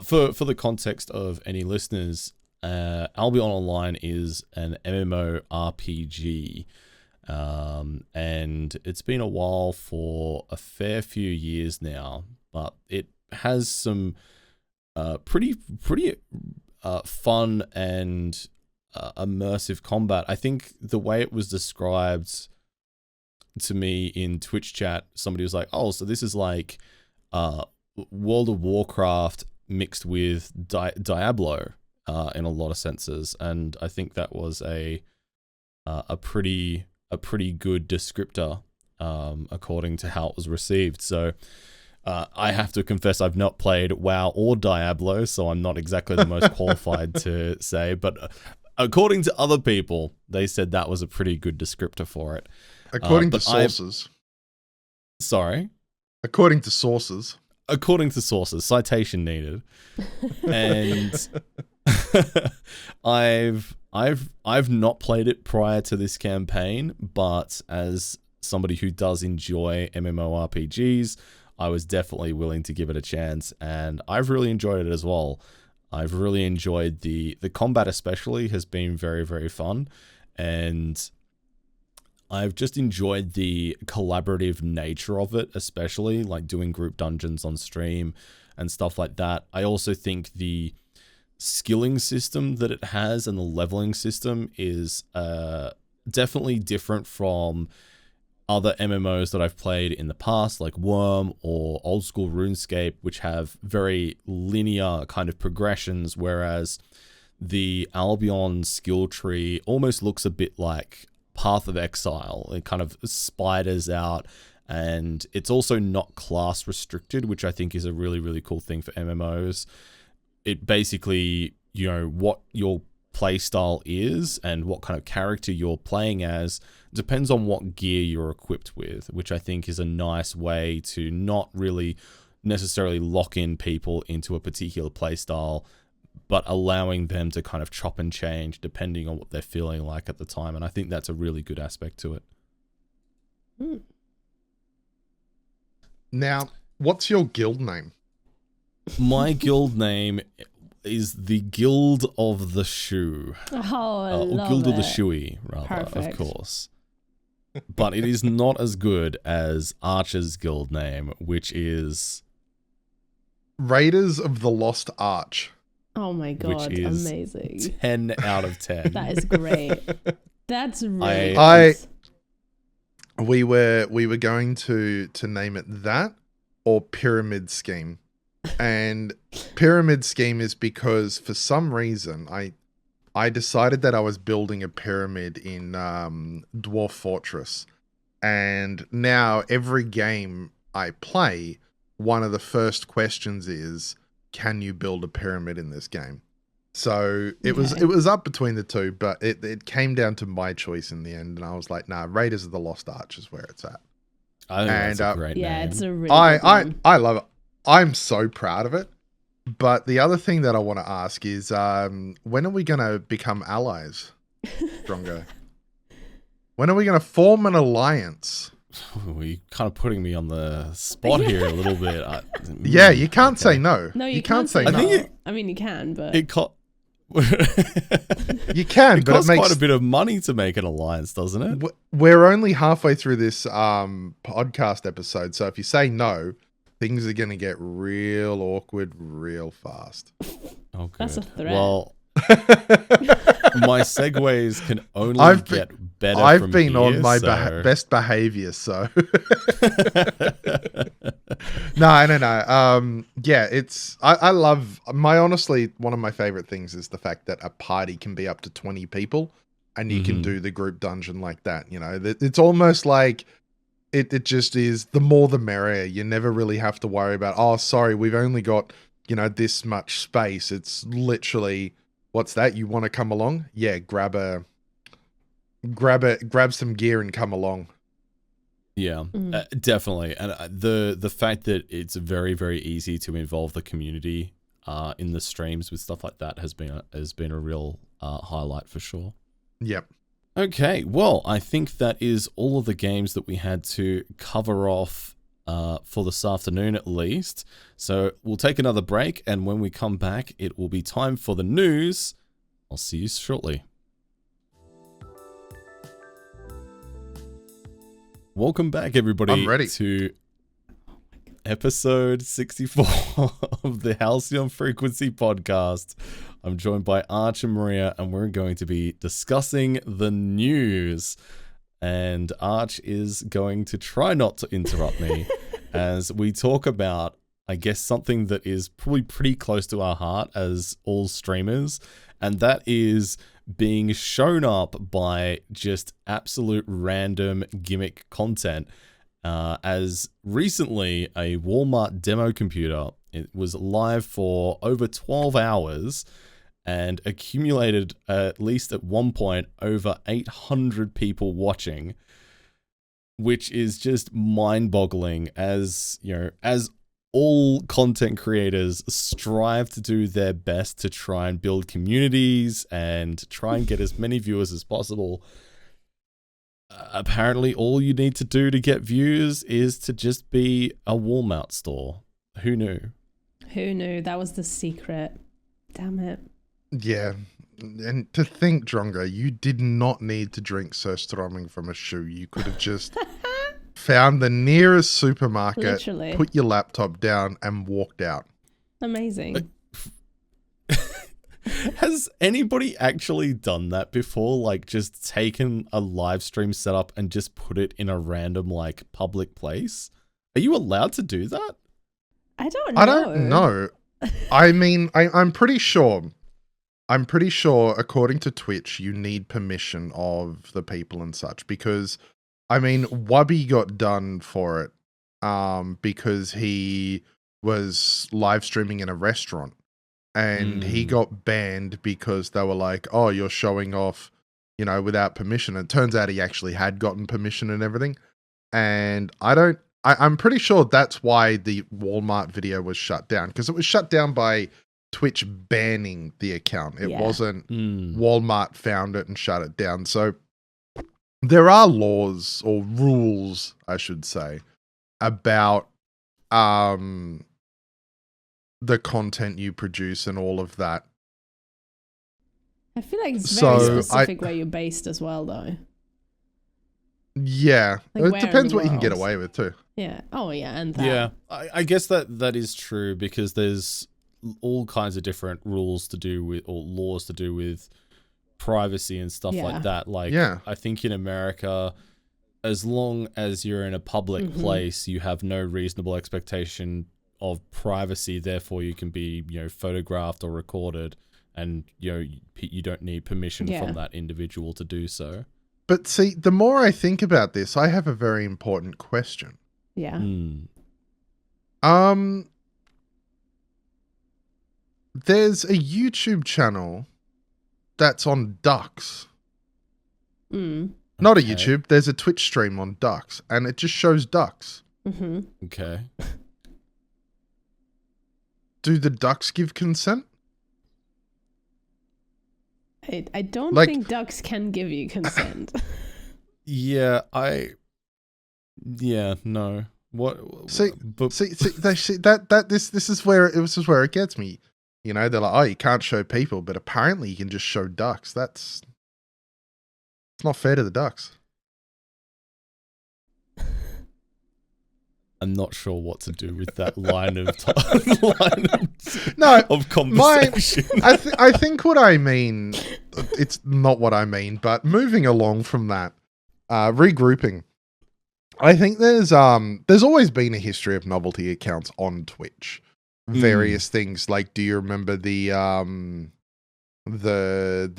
For the context of any listeners, Albion Online is an MMORPG, and it's been a while for a fair few years now, but it has some pretty fun and immersive combat. I think the way it was described to me in Twitch chat, somebody was like, oh, so this is like World of Warcraft mixed with Diablo in a lot of senses, and I think that was a pretty good descriptor according to how it was received. So I have to confess I've not played WoW or Diablo, so I'm not exactly the most qualified to say, but according to other people, they said that was a pretty good descriptor for it. According to sources. Sorry? According to sources. According to sources. Citation needed. And I've not played it prior to this campaign, but as somebody who does enjoy MMORPGs, I was definitely willing to give it a chance, and I've really enjoyed it as well. I've really enjoyed the combat, especially has been very, very fun, and I've just enjoyed the collaborative nature of it, especially like doing group dungeons on stream and stuff like that. I also think the skilling system that it has and the leveling system is definitely different from other MMOs that I've played in the past, like Worm or old school RuneScape, which have very linear kind of progressions, whereas the Albion skill tree almost looks a bit like Path of Exile. It kind of spiders out, and it's also not class restricted, which I think is a really, really cool thing for MMOs. It basically, you know, what your play style is and what kind of character you're playing as depends on what gear you're equipped with, which I think is a nice way to not really necessarily lock in people into a particular play style, but allowing them to kind of chop and change depending on what they're feeling like at the time. And I think that's a really good aspect to it. Now, what's your guild name? My guild name is the Guild of the Shoe. Oh, I or love Guild it. of the Shoey, rather, Perfect. of course. But it is not as good as Archer's guild name, which is Raiders of the Lost Arch. Oh my god, which is amazing. 10 out of 10. That is great. That's really We were going to name it that or Pyramid Scheme. And Pyramid Scheme is because for some reason I decided that I was building a pyramid in Dwarf Fortress. And now every game I play, one of the first questions is, can you build a pyramid in this game? So it was up between the two, but it came down to my choice in the end, and I was like, nah, Raiders of the Lost Arch is where it's at. I think that's a great name. Yeah, it's a really good name. I love it. I'm so proud of it. But the other thing that I want to ask is, when are we going to become allies, Drongo? When are we going to form an alliance? You're kind of putting me on the spot here a little bit. Yeah, you can't say no. No, you can't say no. I mean, you can, but you can, but costs it makes quite a bit of money to make an alliance, doesn't it? We're only halfway through this podcast episode, so if you say no, things are going to get real awkward real fast. Oh, good. That's a threat. Well, my segues can only get better. I've been here, on my best behavior, so no. Yeah, it's I love honestly one of my favorite things is the fact that a party can be up to 20 people, and you can do the group dungeon like that. You know, it's almost like it just is the more the merrier. You never really have to worry about, oh, sorry, we've only got, you know, this much space. It's literally, what's that? You want to come along? Yeah, grab some gear and come along. Yeah, definitely. And the fact that it's very, very easy to involve the community in the streams with stuff like that has been a real highlight for sure. Yep. Okay, well, I think that is all of the games that we had to cover off for this afternoon at least. So we'll take another break, and when we come back, it will be time for the news. I'll see you shortly. Welcome back, everybody. I'm ready. To episode 64 of the Halcyon Frequency podcast. I'm joined by Arch and Maria, and we're going to be discussing the news. And Arch is going to try not to interrupt me as we talk about, I guess, something that is probably pretty close to our heart as all streamers, and that is being shown up by just absolute random gimmick content. As recently, a Walmart demo computer, it was live for over 12 hours and accumulated, at least at one point, over 800 people watching, which is just mind-boggling, as you know, as all content creators strive to do their best to try and build communities and try and get as many viewers as possible. Apparently, all you need to do to get views is to just be a Walmart store. Who knew? Who knew? That was the secret. Damn it. Yeah. And to think, Drongo, you did not need to drink surströmming from a shoe. You could have just found the nearest supermarket, Literally. put your laptop down, and walked out. Amazing. Has anybody actually done that before? Like, just taken a live stream setup and just put it in a random, like, public place? Are you allowed to do that? I don't know. I don't know. I mean, I'm pretty sure. I'm pretty sure, according to Twitch, you need permission of the people and such. Because, I mean, Wubby got done for it because he was live streaming in a restaurant. And he got banned because they were like, oh, you're showing off, you know, without permission. And it turns out he actually had gotten permission and everything. And I'm pretty sure that's why the Walmart video was shut down. Because it was shut down by Twitch banning the account. It wasn't Walmart found it and shut it down. So there are laws or rules, I should say, about the content you produce and all of that. I feel like it's very specific where you're based as well, though. Yeah. Like it depends what you can get away with, too. Yeah. Oh, yeah. And that. Yeah. I guess that is true because there's all kinds of different rules to do with, or laws to do with privacy and stuff like that. Like, I think in America, as long as you're in a public place, you have no reasonable expectation of privacy, therefore you can be, you know, photographed or recorded, and you know you don't need permission from that individual to do so. But see, the more I think about this, I have a very important question. Yeah. There's a YouTube channel that's on ducks. Not a YouTube. There's a Twitch stream on ducks, and it just shows ducks. Okay. Do the ducks give consent? I don't think ducks can give you consent. No. What? See, this is where it gets me. You know, they're like, oh, you can't show people, but apparently you can just show ducks. It's not fair to the ducks. I'm not sure what to do with that line of conversation. I think what I mean, it's not what I mean, but moving along from that, regrouping. I think there's always been a history of novelty accounts on Twitch. Various things, like, do you remember the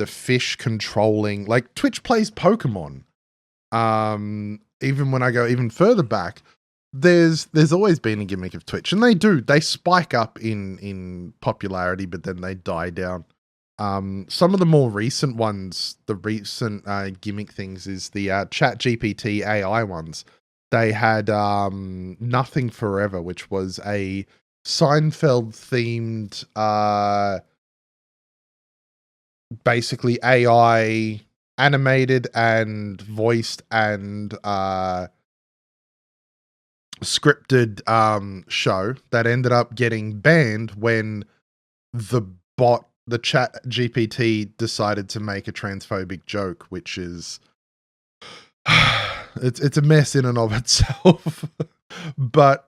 fish controlling, like Twitch plays Pokemon. Even when I go even further back, there's always been a gimmick of Twitch, and they spike up in popularity, but then they die down. Some of the more recent ones, the recent gimmick things, is the Chat GPT AI ones. They had Nothing Forever, which was a Seinfeld themed basically AI animated and voiced and scripted show that ended up getting banned when the Chat GPT decided to make a transphobic joke, which is it's a mess in and of itself. But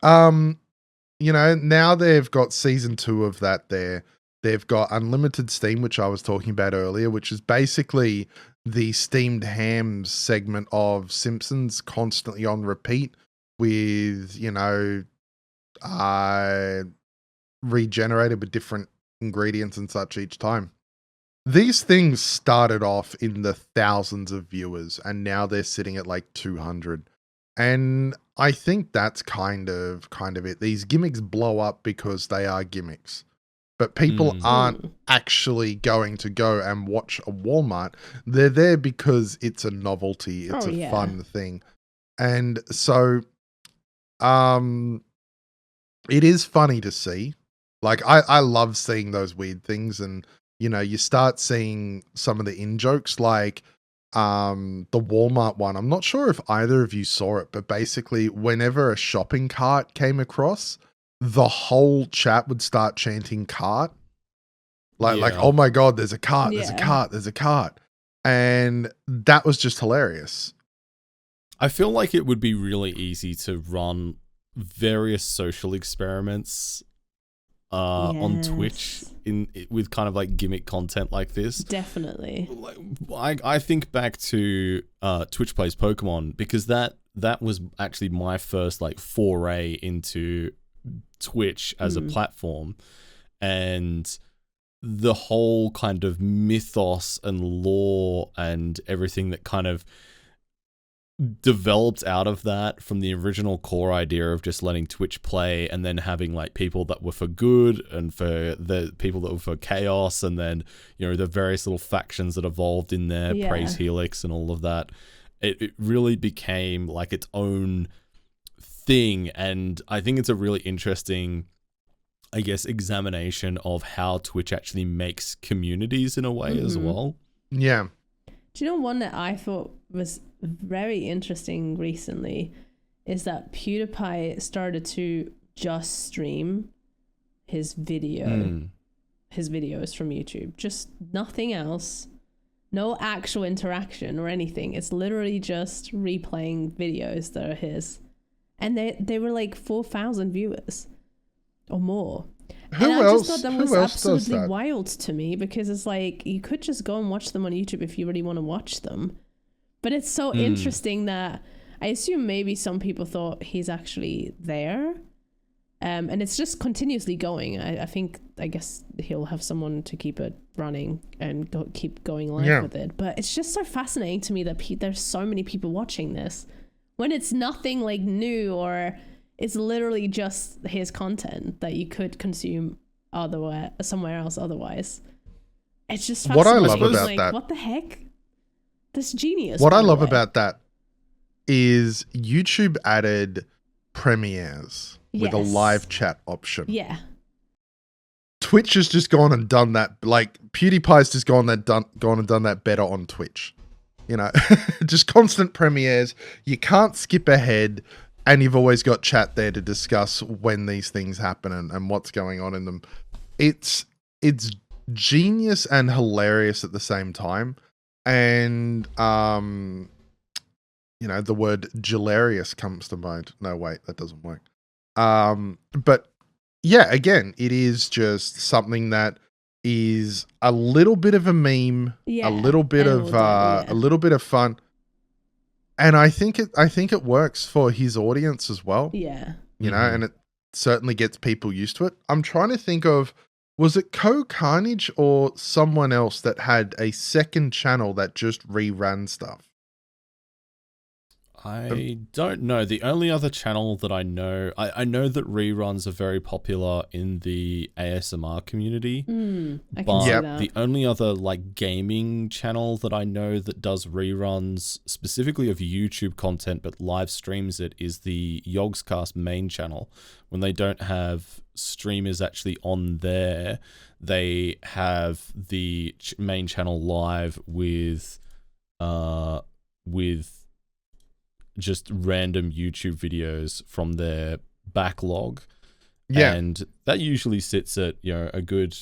you know, now they've got season 2 of that there. They've got Unlimited Steam, which I was talking about earlier, which is basically the steamed hams segment of Simpsons constantly on repeat with, you know, regenerated with different ingredients and such each time. These things started off in the thousands of viewers, and now they're sitting at like 200. And I think that's kind of it. These gimmicks blow up because they are gimmicks. But people aren't actually going to go and watch a Walmart. They're there because it's a novelty. It's a fun thing. And so it is funny to see. Like, I love seeing those weird things, and you know, you start seeing some of the in-jokes, like the Walmart one. I'm not sure if either of you saw it, but basically whenever a shopping cart came across, the whole chat would start chanting cart. Like, oh my God, there's a cart, Yeah. there's a cart, there's a cart. And that was just hilarious. I feel like it would be really easy to run various social experiments on Twitch with kind of like gimmick content like this. Definitely. I think back to Twitch Plays Pokemon, because that was actually my first like foray into Twitch as a platform, and the whole kind of mythos and lore and everything that kind of developed out of that from the original core idea of just letting Twitch play, and then having like people that were for good and for the people that were for chaos, and then, you know, the various little factions that evolved in there, Praise Helix and all of that. It really became like its own thing, and I think it's a really interesting, I guess, examination of how Twitch actually makes communities in a way as well. Yeah. Do you know one that I thought was very interesting recently is that PewDiePie started to just stream his videos from YouTube. Just nothing else. No actual interaction or anything. It's literally just replaying videos that are his. And they were like 4,000 viewers or more. Who and else? I just thought that was absolutely wild to me, because it's like you could just go and watch them on YouTube if you really want to watch them. But it's so interesting that I assume maybe some people thought he's actually there. And it's just continuously going. I guess he'll have someone to keep it running and keep going live with it. But it's just so fascinating to me that there's so many people watching this when it's nothing like new, or it's literally just his content that you could consume somewhere else otherwise. It's just fascinating. What I love about that. What the heck? This genius. What I love about that is YouTube added premieres with a live chat option. Yeah. Twitch has just gone and done that. Like PewDiePie's just gone and done that better on Twitch. You know, just constant premieres. You can't skip ahead, and you've always got chat there to discuss when these things happen and what's going on in them. It's genius and hilarious at the same time. And you know, the word hilarious comes to mind. No, wait, that doesn't work. But yeah, again, it is just something that is a little bit of a meme, a little bit of fun. And I think it works for his audience as well. Yeah. You know, and it certainly gets people used to it. I'm trying to think of, was it Carnage or someone else that had a second channel that just reran stuff? I don't know. The only other channel that I know that reruns are very popular in the ASMR community. I can see that. The only other like gaming channel that I know that does reruns specifically of YouTube content but live streams it is the Yogscast main channel. When they don't have streamers actually on there, they have the main channel live with just random YouTube videos from their backlog. Yeah. And that usually sits at, you know, a good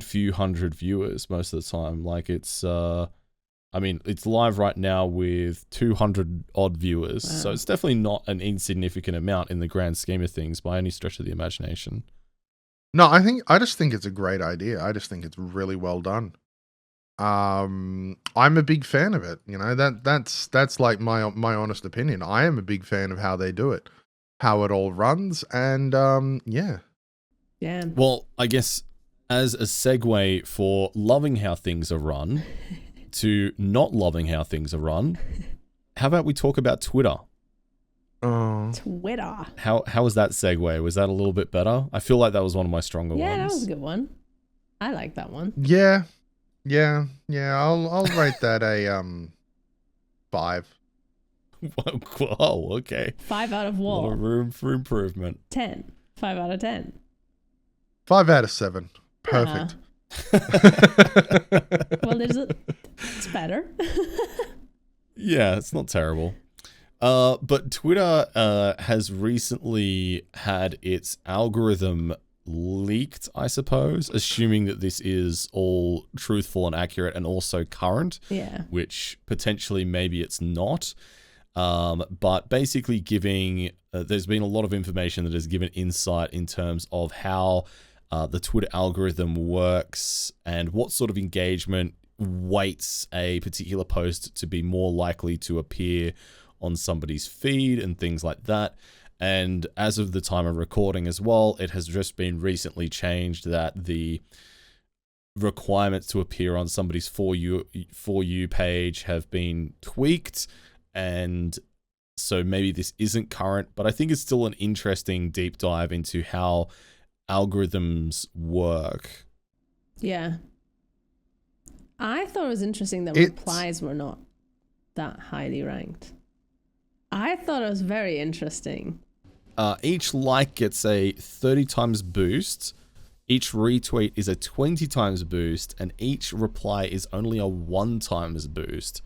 few hundred viewers most of the time. Like it's it's live right now with 200 odd viewers. Wow. So it's definitely not an insignificant amount in the grand scheme of things by any stretch of the imagination. No, I just think it's a great idea. I just think it's really well done. I'm a big fan of it. You know, that's like my honest opinion. I am a big fan of how they do it, how it all runs, and yeah. Well, I guess as a segue for loving how things are run to not loving how things are run, how about we talk about Twitter? Twitter. How was that segue? Was that a little bit better? I feel like that was one of my stronger ones. Yeah, that was a good one. I like that one. Yeah. I'll rate that a 5. Oh, okay. 5 out of A what? lot of room for improvement. 10. 5 out of 10. 5 out of 7. Perfect. Well, it's better. Yeah, it's not terrible. But Twitter has recently had its algorithm leaked, I suppose, assuming that this is all truthful and accurate and also current. Yeah. Which potentially maybe it's not. But basically giving, there's been a lot of information that has given insight in terms of how the Twitter algorithm works and what sort of engagement weights a particular post to be more likely to appear on somebody's feed and things like that. And as of the time of recording as well, it has just been recently changed that the requirements to appear on somebody's For You page have been tweaked. And so maybe this isn't current, but I think it's still an interesting deep dive into how algorithms work. Yeah. I thought it was interesting that replies were not that highly ranked. I thought it was very interesting. Each like gets a 30 times boost, each retweet is a 20 times boost, and each reply is only a 1 times boost.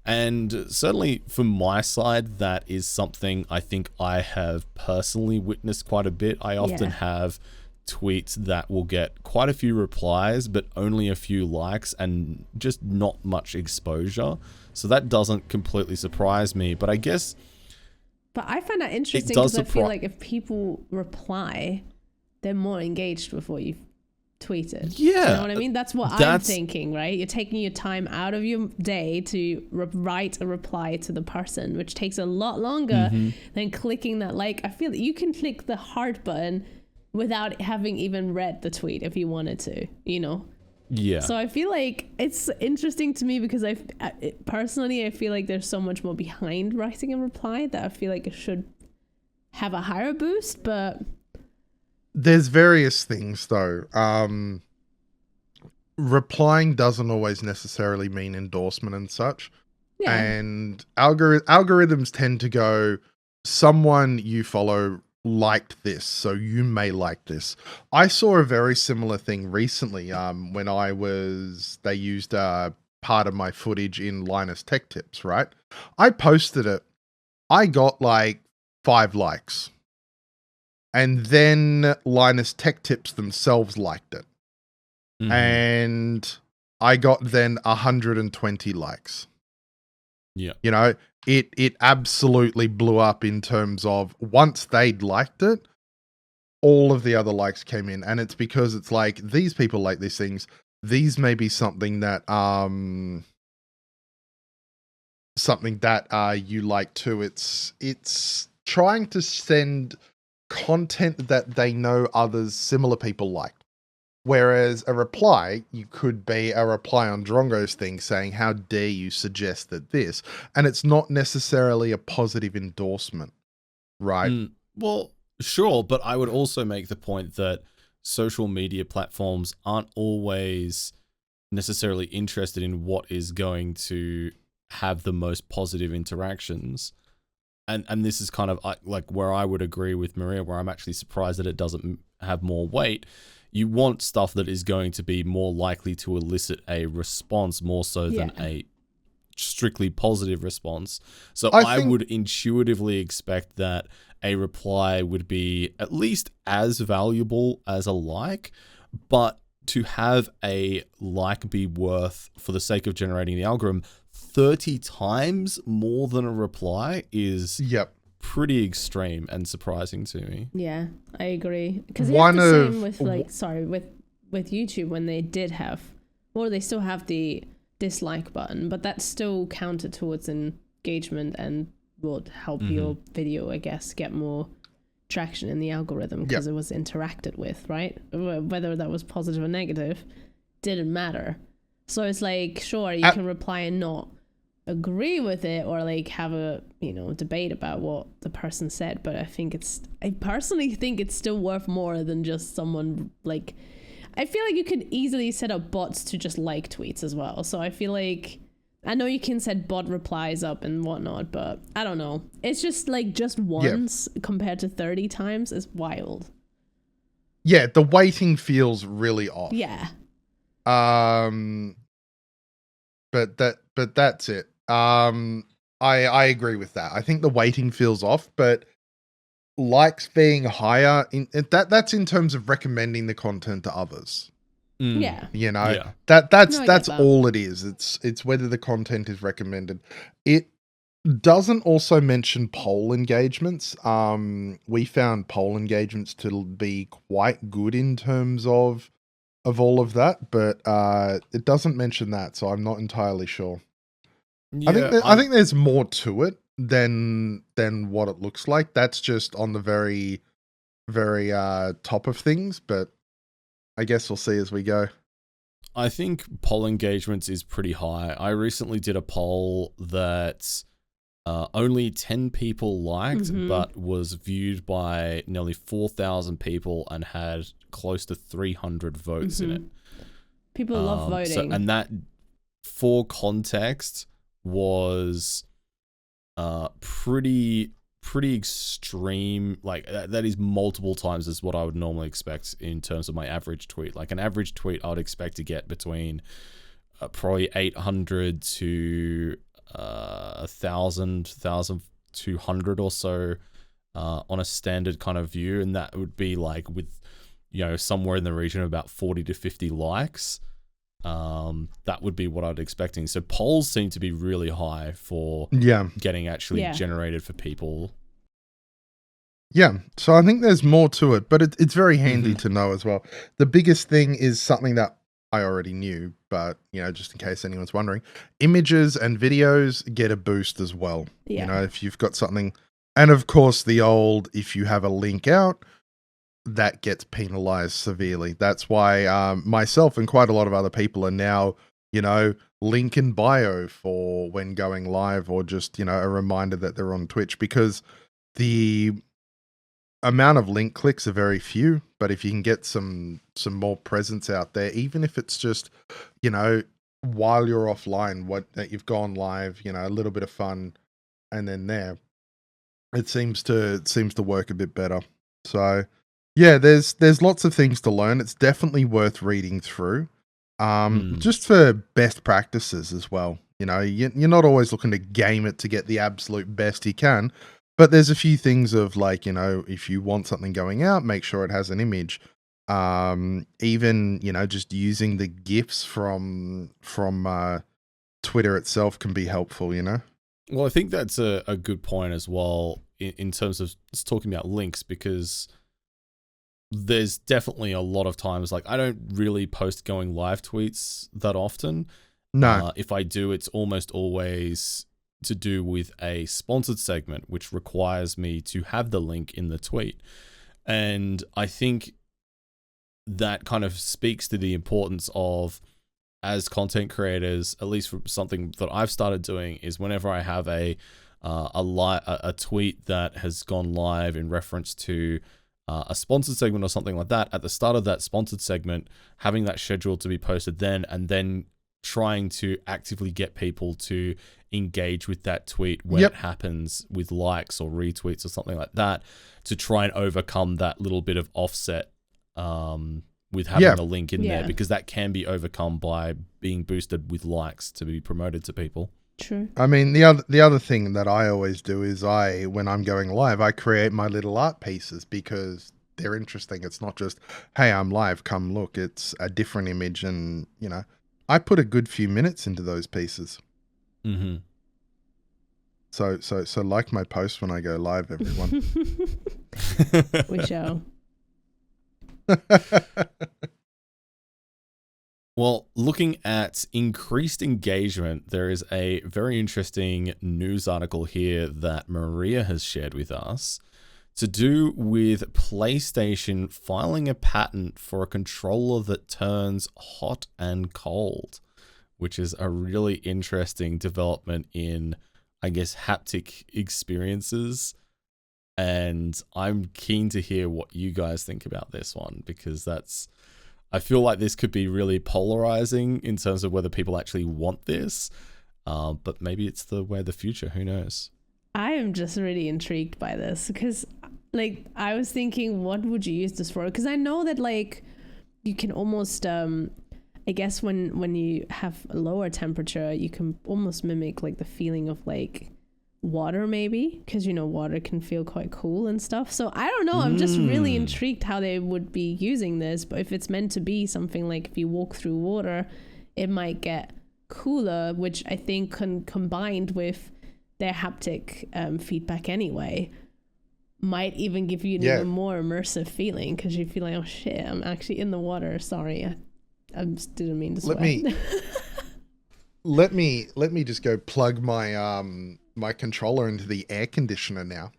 And certainly from my side, that is something I think I have personally witnessed quite a bit. I often have tweets that will get quite a few replies, but only a few likes and just not much exposure. So that doesn't completely surprise me, but I guess... But I find that interesting because I feel like if people reply, they're more engaged with what you've tweeted. Yeah. Do you know what I mean? That's what I'm thinking, right? You're taking your time out of your day to write a reply to the person, which takes a lot longer than clicking that like. I feel that you can click the heart button without having even read the tweet if you wanted to, you know? Yeah. So I feel like it's interesting to me because personally, I feel like there's so much more behind writing a reply that I feel like it should have a higher boost, but... There's various things though. Replying doesn't always necessarily mean endorsement and such. Yeah. And algorithms tend to go, someone you follow liked this, so you may like this. I saw a very similar thing recently when they used part of my footage in Linus Tech Tips, right? I posted it. I got like 5 likes. And then Linus Tech Tips themselves liked it. Mm-hmm. And I got then 120 likes. Yeah. You know, it absolutely blew up in terms of once they'd liked it, all of the other likes came in. And it's because it's like, these people like these things. These may be something that you like too. It's trying to send content that they know others, similar people like. Whereas a reply, you could be a reply on Drongo's thing saying, how dare you suggest that this? And it's not necessarily a positive endorsement, right? Well, sure, but I would also make the point that social media platforms aren't always necessarily interested in what is going to have the most positive interactions. And this is kind of like where I would agree with Maria, where I'm actually surprised that it doesn't have more weight. You want stuff that is going to be more likely to elicit a response more so than a strictly positive response. So I would intuitively expect that a reply would be at least as valuable as a like, but to have a like be worth, for the sake of generating the algorithm, 30 times more than a reply is pretty extreme and surprising to me. Yeah, I agree. Because it's the same with with YouTube when they did have, or they still have the dislike button, but that's still counted towards engagement and would help your video, I guess, get more traction in the algorithm because it was interacted with, right? Whether that was positive or negative didn't matter. So it's like, sure, you can reply and not agree with it or like have a debate about what the person said, but I personally think it's still worth more than just someone like. I feel like you could easily set up bots to just like tweets as well, so I feel like I know you can set bot replies up and whatnot, but I don't know, it's just like just once compared to 30 times is wild. The weighting feels really off. But that's it. I agree with that. I think the weighting feels off, but likes being higher that's in terms of recommending the content to others. Yeah. You know, Yeah. that's that. all it is. It's whether the content is recommended. It doesn't also mention poll engagements. We found poll engagements to be quite good in terms of all of that, but it doesn't mention that, so I'm not entirely sure. Yeah, I think there's more to it than what it looks like. That's just on the very, very top of things, but I guess we'll see as we go. I think poll engagements is pretty high. I recently did a poll that only 10 people liked, but was viewed by nearly 4,000 people and had close to 300 votes in it. People love voting. And that, for context, was pretty extreme. Like that is multiple times as what I would normally expect in terms of my average tweet. Like an average tweet I would expect to get between probably 800 to 1,200 or so on a standard kind of view, and that would be like with, you know, somewhere in the region of about 40 to 50 likes. That would be what I'd expecting. So polls seem to be really high for getting actually generated for people. Yeah, so I think there's more to it, but it's very handy to know as well. The biggest thing is something that I already knew, but, you know, just in case anyone's wondering, images and videos get a boost as well. You know, if you've got something, and of course the old, if you have a link out, that gets penalized severely. That's why myself and quite a lot of other people are now, you know, link in bio for when going live, or just, you know, a reminder that they're on Twitch, because the amount of link clicks are very few, but if you can get some more presence out there, even if it's just, you know, while you're offline, that you've gone live, you know, a little bit of fun, and then there, it seems to work a bit better. So yeah, there's lots of things to learn. It's definitely worth reading through, just for best practices as well. You know, you're not always looking to game it to get the absolute best you can, but there's a few things of, like, you know, if you want something going out, make sure it has an image. Even, you know, just using the GIFs from Twitter itself can be helpful, you know? Well, I think that's a good point as well in terms of talking about links, because there's definitely a lot of times, like, I don't really post going live tweets that often. No. If I do, it's almost always to do with a sponsored segment, which requires me to have the link in the tweet. And I think that kind of speaks to the importance of, as content creators, at least for something that I've started doing, is whenever I have a tweet that has gone live in reference to a sponsored segment or something like that, at the start of that sponsored segment, having that scheduled to be posted then, and then trying to actively get people to engage with that tweet when it happens with likes or retweets or something like that, to try and overcome that little bit of offset with having the link in there, because that can be overcome by being boosted with likes to be promoted to people. True. I mean, the other thing that I always do is when I'm going live, I create my little art pieces, because they're interesting. It's not just, hey, I'm live, come look. It's a different image, and, you know, I put a good few minutes into those pieces. Mm-hmm. So like my post when I go live, everyone. We shall. Well, looking at increased engagement, there is a very interesting news article here that Maria has shared with us, to do with PlayStation filing a patent for a controller that turns hot and cold, which is a really interesting development in, I guess, haptic experiences. And I'm keen to hear what you guys think about this one, because I feel like this could be really polarizing in terms of whether people actually want this, but maybe it's the way of the future. Who knows? I am just really intrigued by this, because, like, I was thinking, what would you use this for? Because I know that, like, you can almost, I guess when you have a lower temperature, you can almost mimic, like, the feeling of, like, water, maybe, because water can feel quite cool and stuff. So I don't know, I'm just really intrigued how they would be using this. But if it's meant to be something like if you walk through water, it might get cooler, which I think combined with their haptic feedback anyway might even give you an even more immersive feeling, because you feel like, oh shit, I'm actually in the water. Sorry, I just didn't mean to swear. Let me just go plug my my controller into the air conditioner now.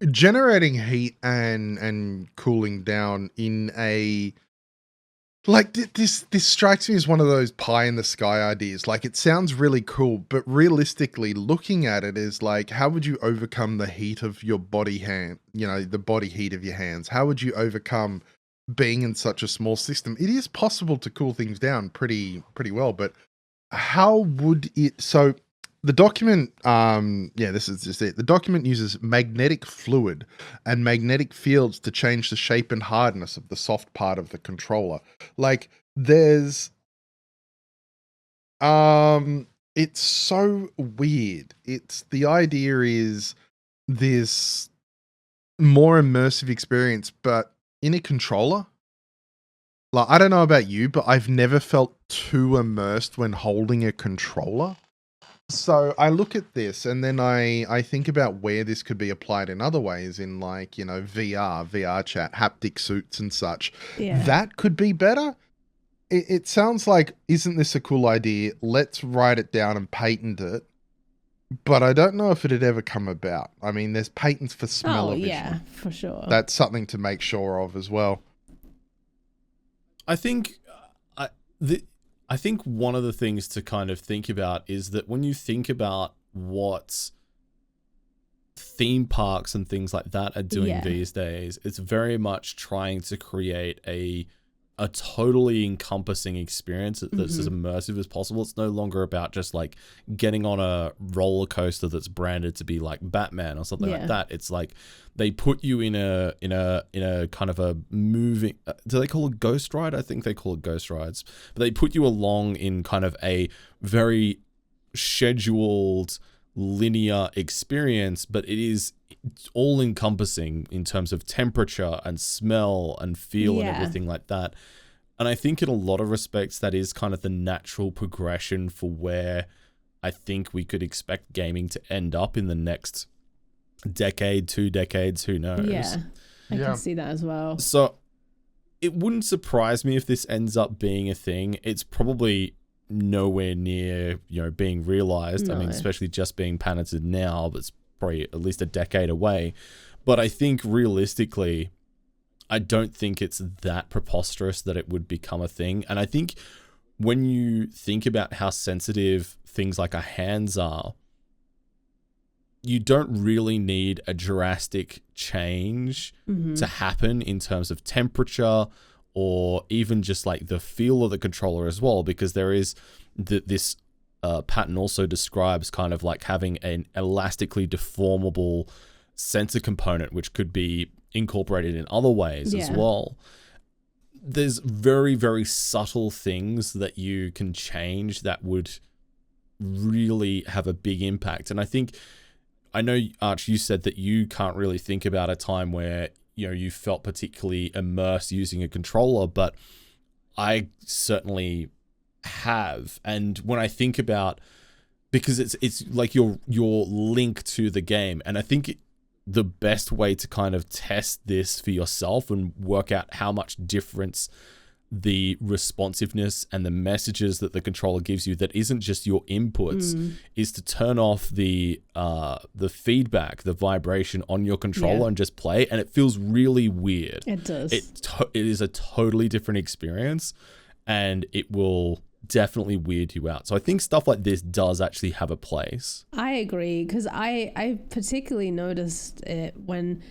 Generating heat and cooling down in a like this strikes me as one of those pie in the sky ideas. Like, it sounds really cool, but realistically looking at it is like, how would you overcome the heat of your body the body heat of your hands? How would you overcome being in such a small system? It is possible to cool things down pretty well, but how would it? So the document, this is just it. The document uses magnetic fluid and magnetic fields to change the shape and hardness of the soft part of the controller. Like, there's, it's so weird. It's, the idea is this more immersive experience, but in a controller. Like, I don't know about you, but I've never felt too immersed when holding a controller. So I look at this and then I think about where this could be applied in other ways, in like, VR chat, haptic suits and such. Yeah. That could be better. It sounds like, isn't this a cool idea? Let's write it down and patent it. But I don't know if it'd ever come about. I mean, there's patents for smell-o-vision. Yeah, for sure. That's something to make sure of as well. I think I think one of the things to kind of think about is that when you think about what theme parks and things like that are doing these days, it's very much trying to create a totally encompassing experience that's as immersive as possible. It's no longer about just like getting on a roller coaster that's branded to be like Batman or something like that. It's like they put you in a kind of a moving, do they call it ghost ride? I think they call it ghost rides, but they put you along in kind of a very scheduled linear experience, but it is all encompassing in terms of temperature and smell and feel and everything like that. And I think in a lot of respects that is kind of the natural progression for where I think we could expect gaming to end up in the next decade, 2 decades, who knows. I can see that as well. So it wouldn't surprise me if this ends up being a thing. It's probably nowhere near being realized. No. I mean, especially just being patented now, but it's probably at least a decade away. But I think realistically, I don't think it's that preposterous that it would become a thing. And I think when you think about how sensitive things like our hands are, you don't really need a drastic change to happen in terms of temperature or even just like the feel of the controller as well, because there is this pattern also describes kind of like having an elastically deformable sensor component, which could be incorporated in other ways as well. There's very, very subtle things that you can change that would really have a big impact. And I know, Arch, you said that you can't really think about a time where you felt particularly immersed using a controller, but I certainly have. And when I think about, because it's like your link to the game, and I think the best way to kind of test this for yourself and work out how much difference the responsiveness and the messages that the controller gives you that isn't just your inputs is to turn off the feedback, the vibration on your controller and just play, and it feels really weird. It does. It is a totally different experience, and it will definitely weird you out. So I think stuff like this does actually have a place. I agree, because I particularly noticed it when,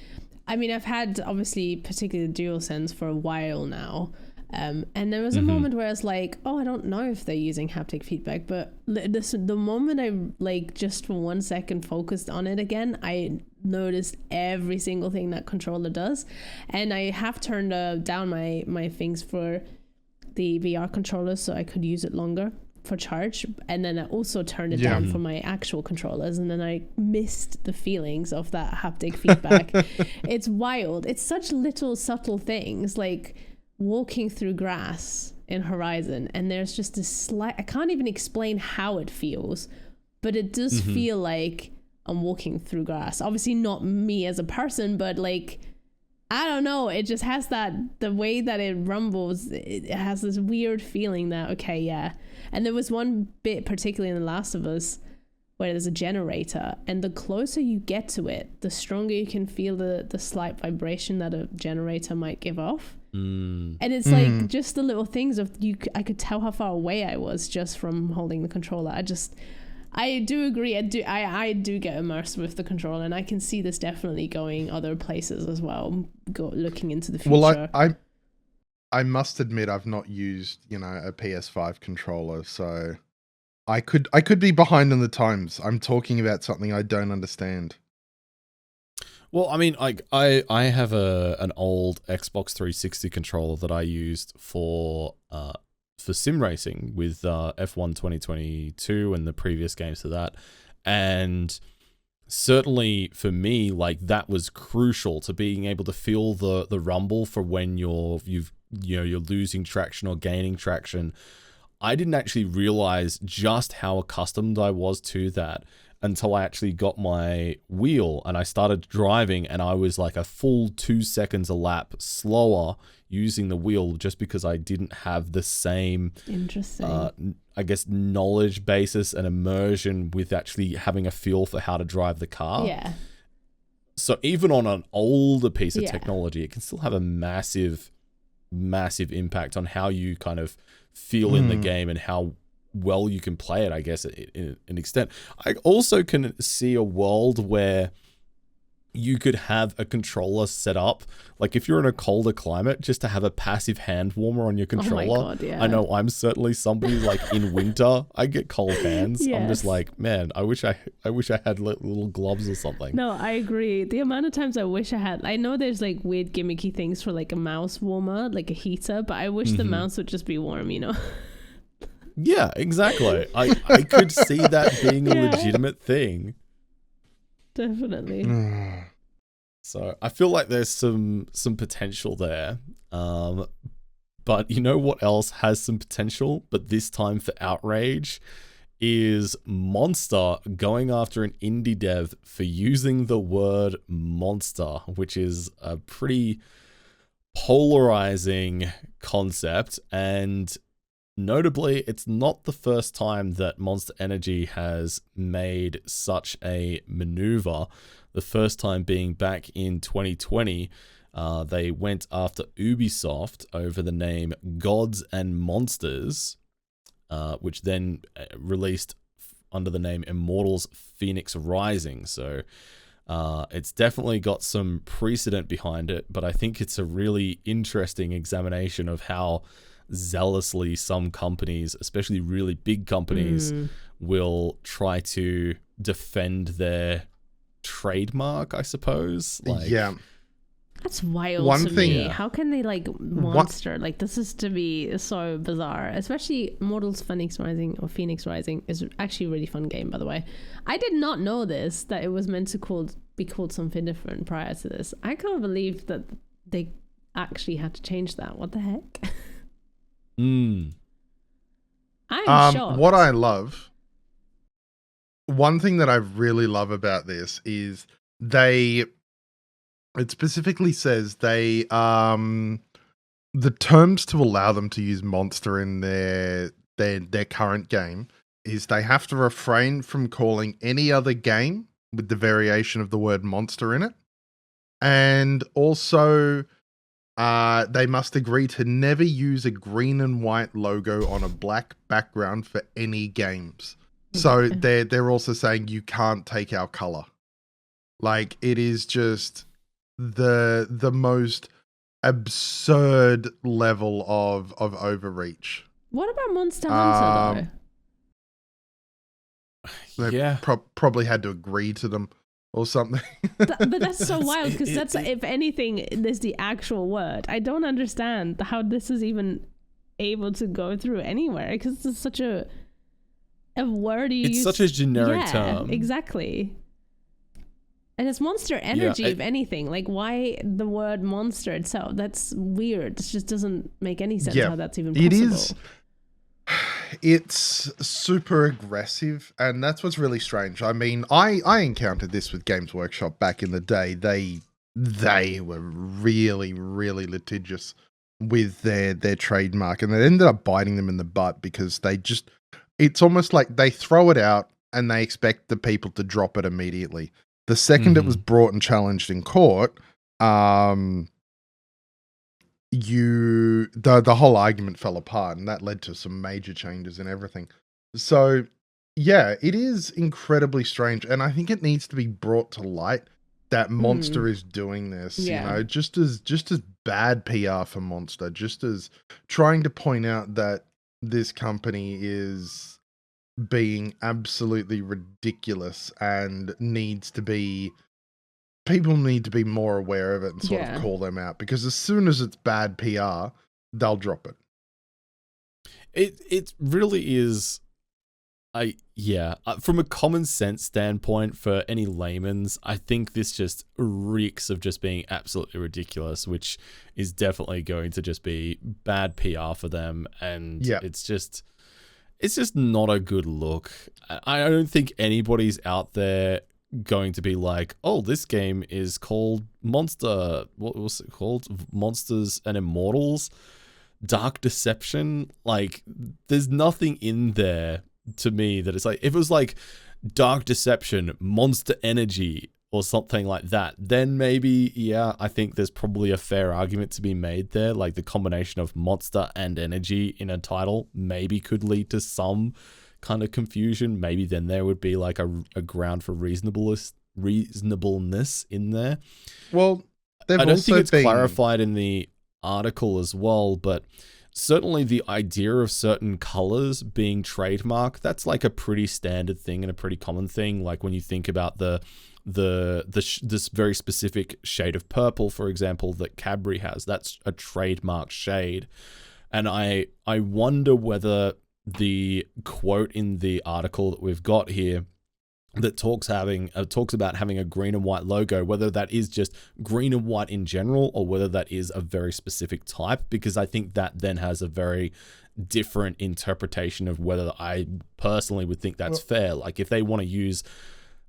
I mean, I've had obviously particularly DualSense for a while now. And there was a moment where I was like, oh, I don't know if they're using haptic feedback, but the moment I like just for 1 second focused on it again, I noticed every single thing that controller does. And I have turned down my things for the VR controller so I could use it longer. for charge, and then I also turned it down for my actual controllers, and then I missed the feelings of that haptic feedback. It's wild. It's such little subtle things, like walking through grass in Horizon, and there's just this slight, I can't even explain how it feels, but it does feel like I'm walking through grass. Obviously not me as a person, but like, I don't know, it just has that, the way that it rumbles, it has this weird feeling that, okay, yeah. And there was one bit, particularly in The Last of Us, where there's a generator, and the closer you get to it, the stronger you can feel the slight vibration that a generator might give off. And it's like just the little things of I could tell how far away I was just from holding the controller. I do agree. I do get immersed with the controller, and I can see this definitely going other places as well. Looking into the future. Well, I must admit I've not used, a PS5 controller, so I could be behind in the times. I'm talking about something I don't understand. Well, I mean, I have an old Xbox 360 controller that I used for sim racing with F1 2022 and the previous games to that, and certainly for me, like, that was crucial to being able to feel the rumble for when you're losing traction or gaining traction. I didn't actually realize just how accustomed I was to that until I actually got my wheel and I started driving, and I was like a full 2 seconds a lap slower using the wheel just because I didn't have the same, I guess, knowledge basis and immersion with actually having a feel for how to drive the car. Yeah. So even on an older piece of technology, it can still have a massive, massive impact on how you kind of feel in the game and how well you can play it, I guess, in an extent. I also can see a world where you could have a controller set up, like if you're in a colder climate, just to have a passive hand warmer on your controller. Oh my God, yeah. I know I'm certainly somebody, like, in winter, I get cold hands. Yes. I'm just like, man, I wish I had little gloves or something. No, I agree. The amount of times I wish I had, I know there's like weird gimmicky things for like a mouse warmer, like a heater, but I wish the mouse would just be warm, Yeah, exactly. I could see that being a legitimate thing. Definitely. So I feel like there's some potential there. But you know what else has some potential, but this time for outrage, is Monster going after an indie dev for using the word monster, which is a pretty polarizing concept. And notably, it's not the first time that Monster Energy has made such a maneuver. The first time being back in 2020, they went after Ubisoft over the name Gods and Monsters, which then released under the name Immortals Phoenix Rising. So it's definitely got some precedent behind it, but I think it's a really interesting examination of how zealously some companies, especially really big companies, will try to defend their trademark, I suppose. That's wild to me. How can they monster? Like, this is to be so bizarre. Especially Immortals Phoenix Rising is actually a really fun game, by the way. I did not know this, that it was meant to be called something different prior to this. I can't believe that they actually had to change that. What the heck? I'm shocked. What I love, one thing that I really love about this is it specifically says the terms to allow them to use monster in their current game is they have to refrain from calling any other game with the variation of the word monster in it, and also they must agree to never use a green and white logo on a black background for any games. So they're also saying you can't take our color. Like, it is just the most absurd level of overreach. What about Monster Hunter though? Yeah, probably had to agree to them or something. But that's so wild, because that's, if anything, there's the actual word. I don't understand how this is even able to go through anywhere, because it's such a a word you It's use. such a generic term. Exactly. And it's monster energy, if anything. Like, why the word monster itself? That's weird. It just doesn't make any sense how that's even possible. It's super aggressive, and that's what's really strange. I mean, I encountered this with Games Workshop back in the day. They were really, really litigious with their trademark, and it ended up biting them in the butt because it's almost like they throw it out and they expect the people to drop it immediately. The second it was brought and challenged in court, the whole argument fell apart, and that led to some major changes and everything. So, yeah, it is incredibly strange, and I think it needs to be brought to light that Monster is doing this. You know, just as bad PR for Monster, just as trying to point out that this company is being absolutely ridiculous and people need to be more aware of it and sort of call them out, because as soon as it's bad PR, they'll drop it. It really is. From a common sense standpoint, for any layman's, I think this just reeks of just being absolutely ridiculous, which is definitely going to just be bad PR for them, and it's just not a good look. I don't think anybody's out there going to be like, oh, this game is called Monster. What was it called? Monsters and Immortals? Dark Deception? Like, there's nothing in there to me that it's like, if it was like Dark Deception, Monster Energy, or something like that, then maybe, I think there's probably a fair argument to be made there. Like, the combination of monster and energy in a title maybe could lead to some kind of confusion. Maybe then there would be like a ground for reasonableness in there. Well, I don't think it's clarified in the article as well, but certainly the idea of certain colors being trademarked, that's like a pretty standard thing and a pretty common thing. Like, when you think about this very specific shade of purple, for example, that Cadbury has, that's a trademark shade. And I wonder whether the quote in the article that we've got here that talks about having a green and white logo, whether that is just green and white in general, or whether that is a very specific type, because I think that then has a very different interpretation of whether I personally would think that's fair. Like, if they want to use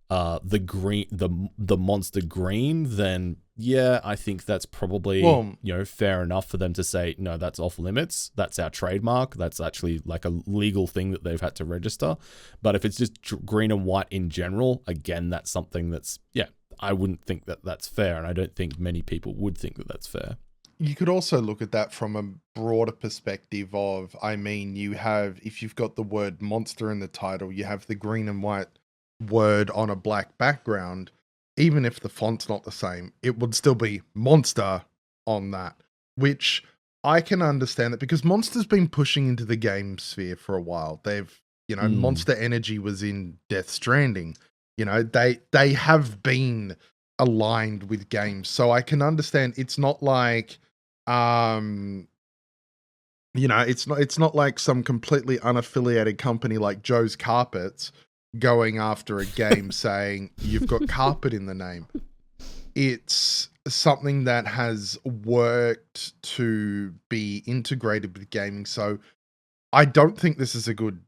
the monster green, then I think that's probably fair enough for them to say, no, that's off limits, that's our trademark, that's actually like a legal thing that they've had to register. But if it's just green and white in general, again, that's something that's I wouldn't think that that's fair, and I don't think many people would think that that's fair. You could also look at that from a broader perspective of, I mean, if you've got the word monster in the title, you have the green and white word on a black background. Even if the font's not the same, it would still be monster on that, which I can understand it, because Monster's been pushing into the game sphere for a while. They've, Monster Energy was in Death Stranding. They have been aligned with games. So I can understand. It's not like, it's not like some completely unaffiliated company like Joe's Carpets going after a game saying you've got carpet in the name. It's something that has worked to be integrated with gaming. So I don't think this is a good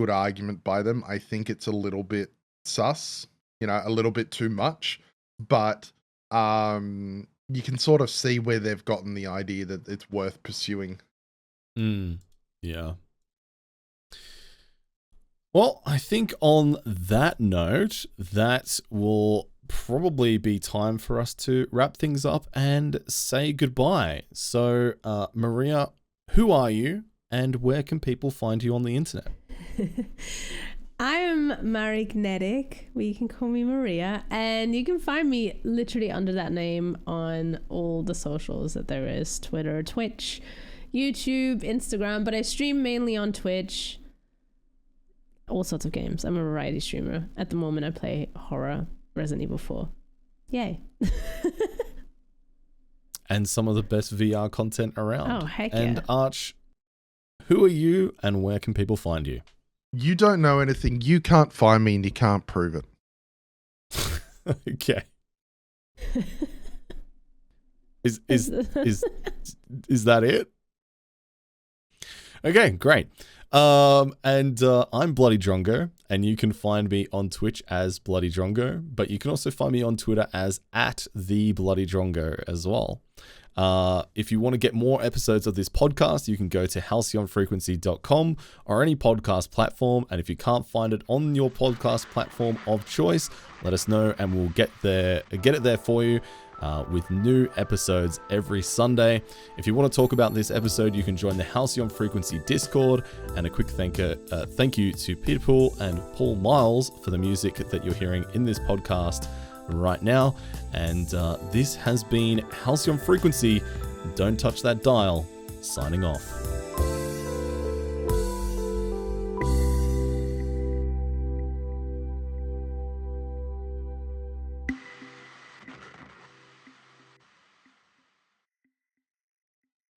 argument by them. I think it's a little bit sus, a little bit too much, but you can sort of see where they've gotten the idea that it's worth pursuing. Yeah. Well, I think on that note, that will probably be time for us to wrap things up and say goodbye. So, Maria, who are you and where can people find you on the internet? I'm Marignetic, but you can call me Maria, and you can find me literally under that name on all the socials that there is: Twitter, Twitch, YouTube, Instagram, but I stream mainly on Twitch. All sorts of games. I'm a variety streamer. At the moment, I play horror, Resident Evil 4. Yay. And some of the best VR content around. Oh, heck yeah. And Arch, who are you and where can people find you? You don't know anything. You can't find me and you can't prove it. Okay. Is that it? Okay, great. I'm BloodyDrongo, and you can find me on Twitch as BloodyDrongo, but you can also find me on Twitter as @TheBloodyDrongo as well. If you want to get more episodes of this podcast, you can go to halcyonfrequency.com or any podcast platform. And if you can't find it on your podcast platform of choice, let us know and we'll get it there for you with new episodes every Sunday. If you want to talk about this episode, you can join the Halcyon Frequency Discord. And a quick thank you to Peterpool and Paul Miles for the music that you're hearing in this podcast right now. And this has been Halcyon Frequency. Don't touch that dial. Signing off.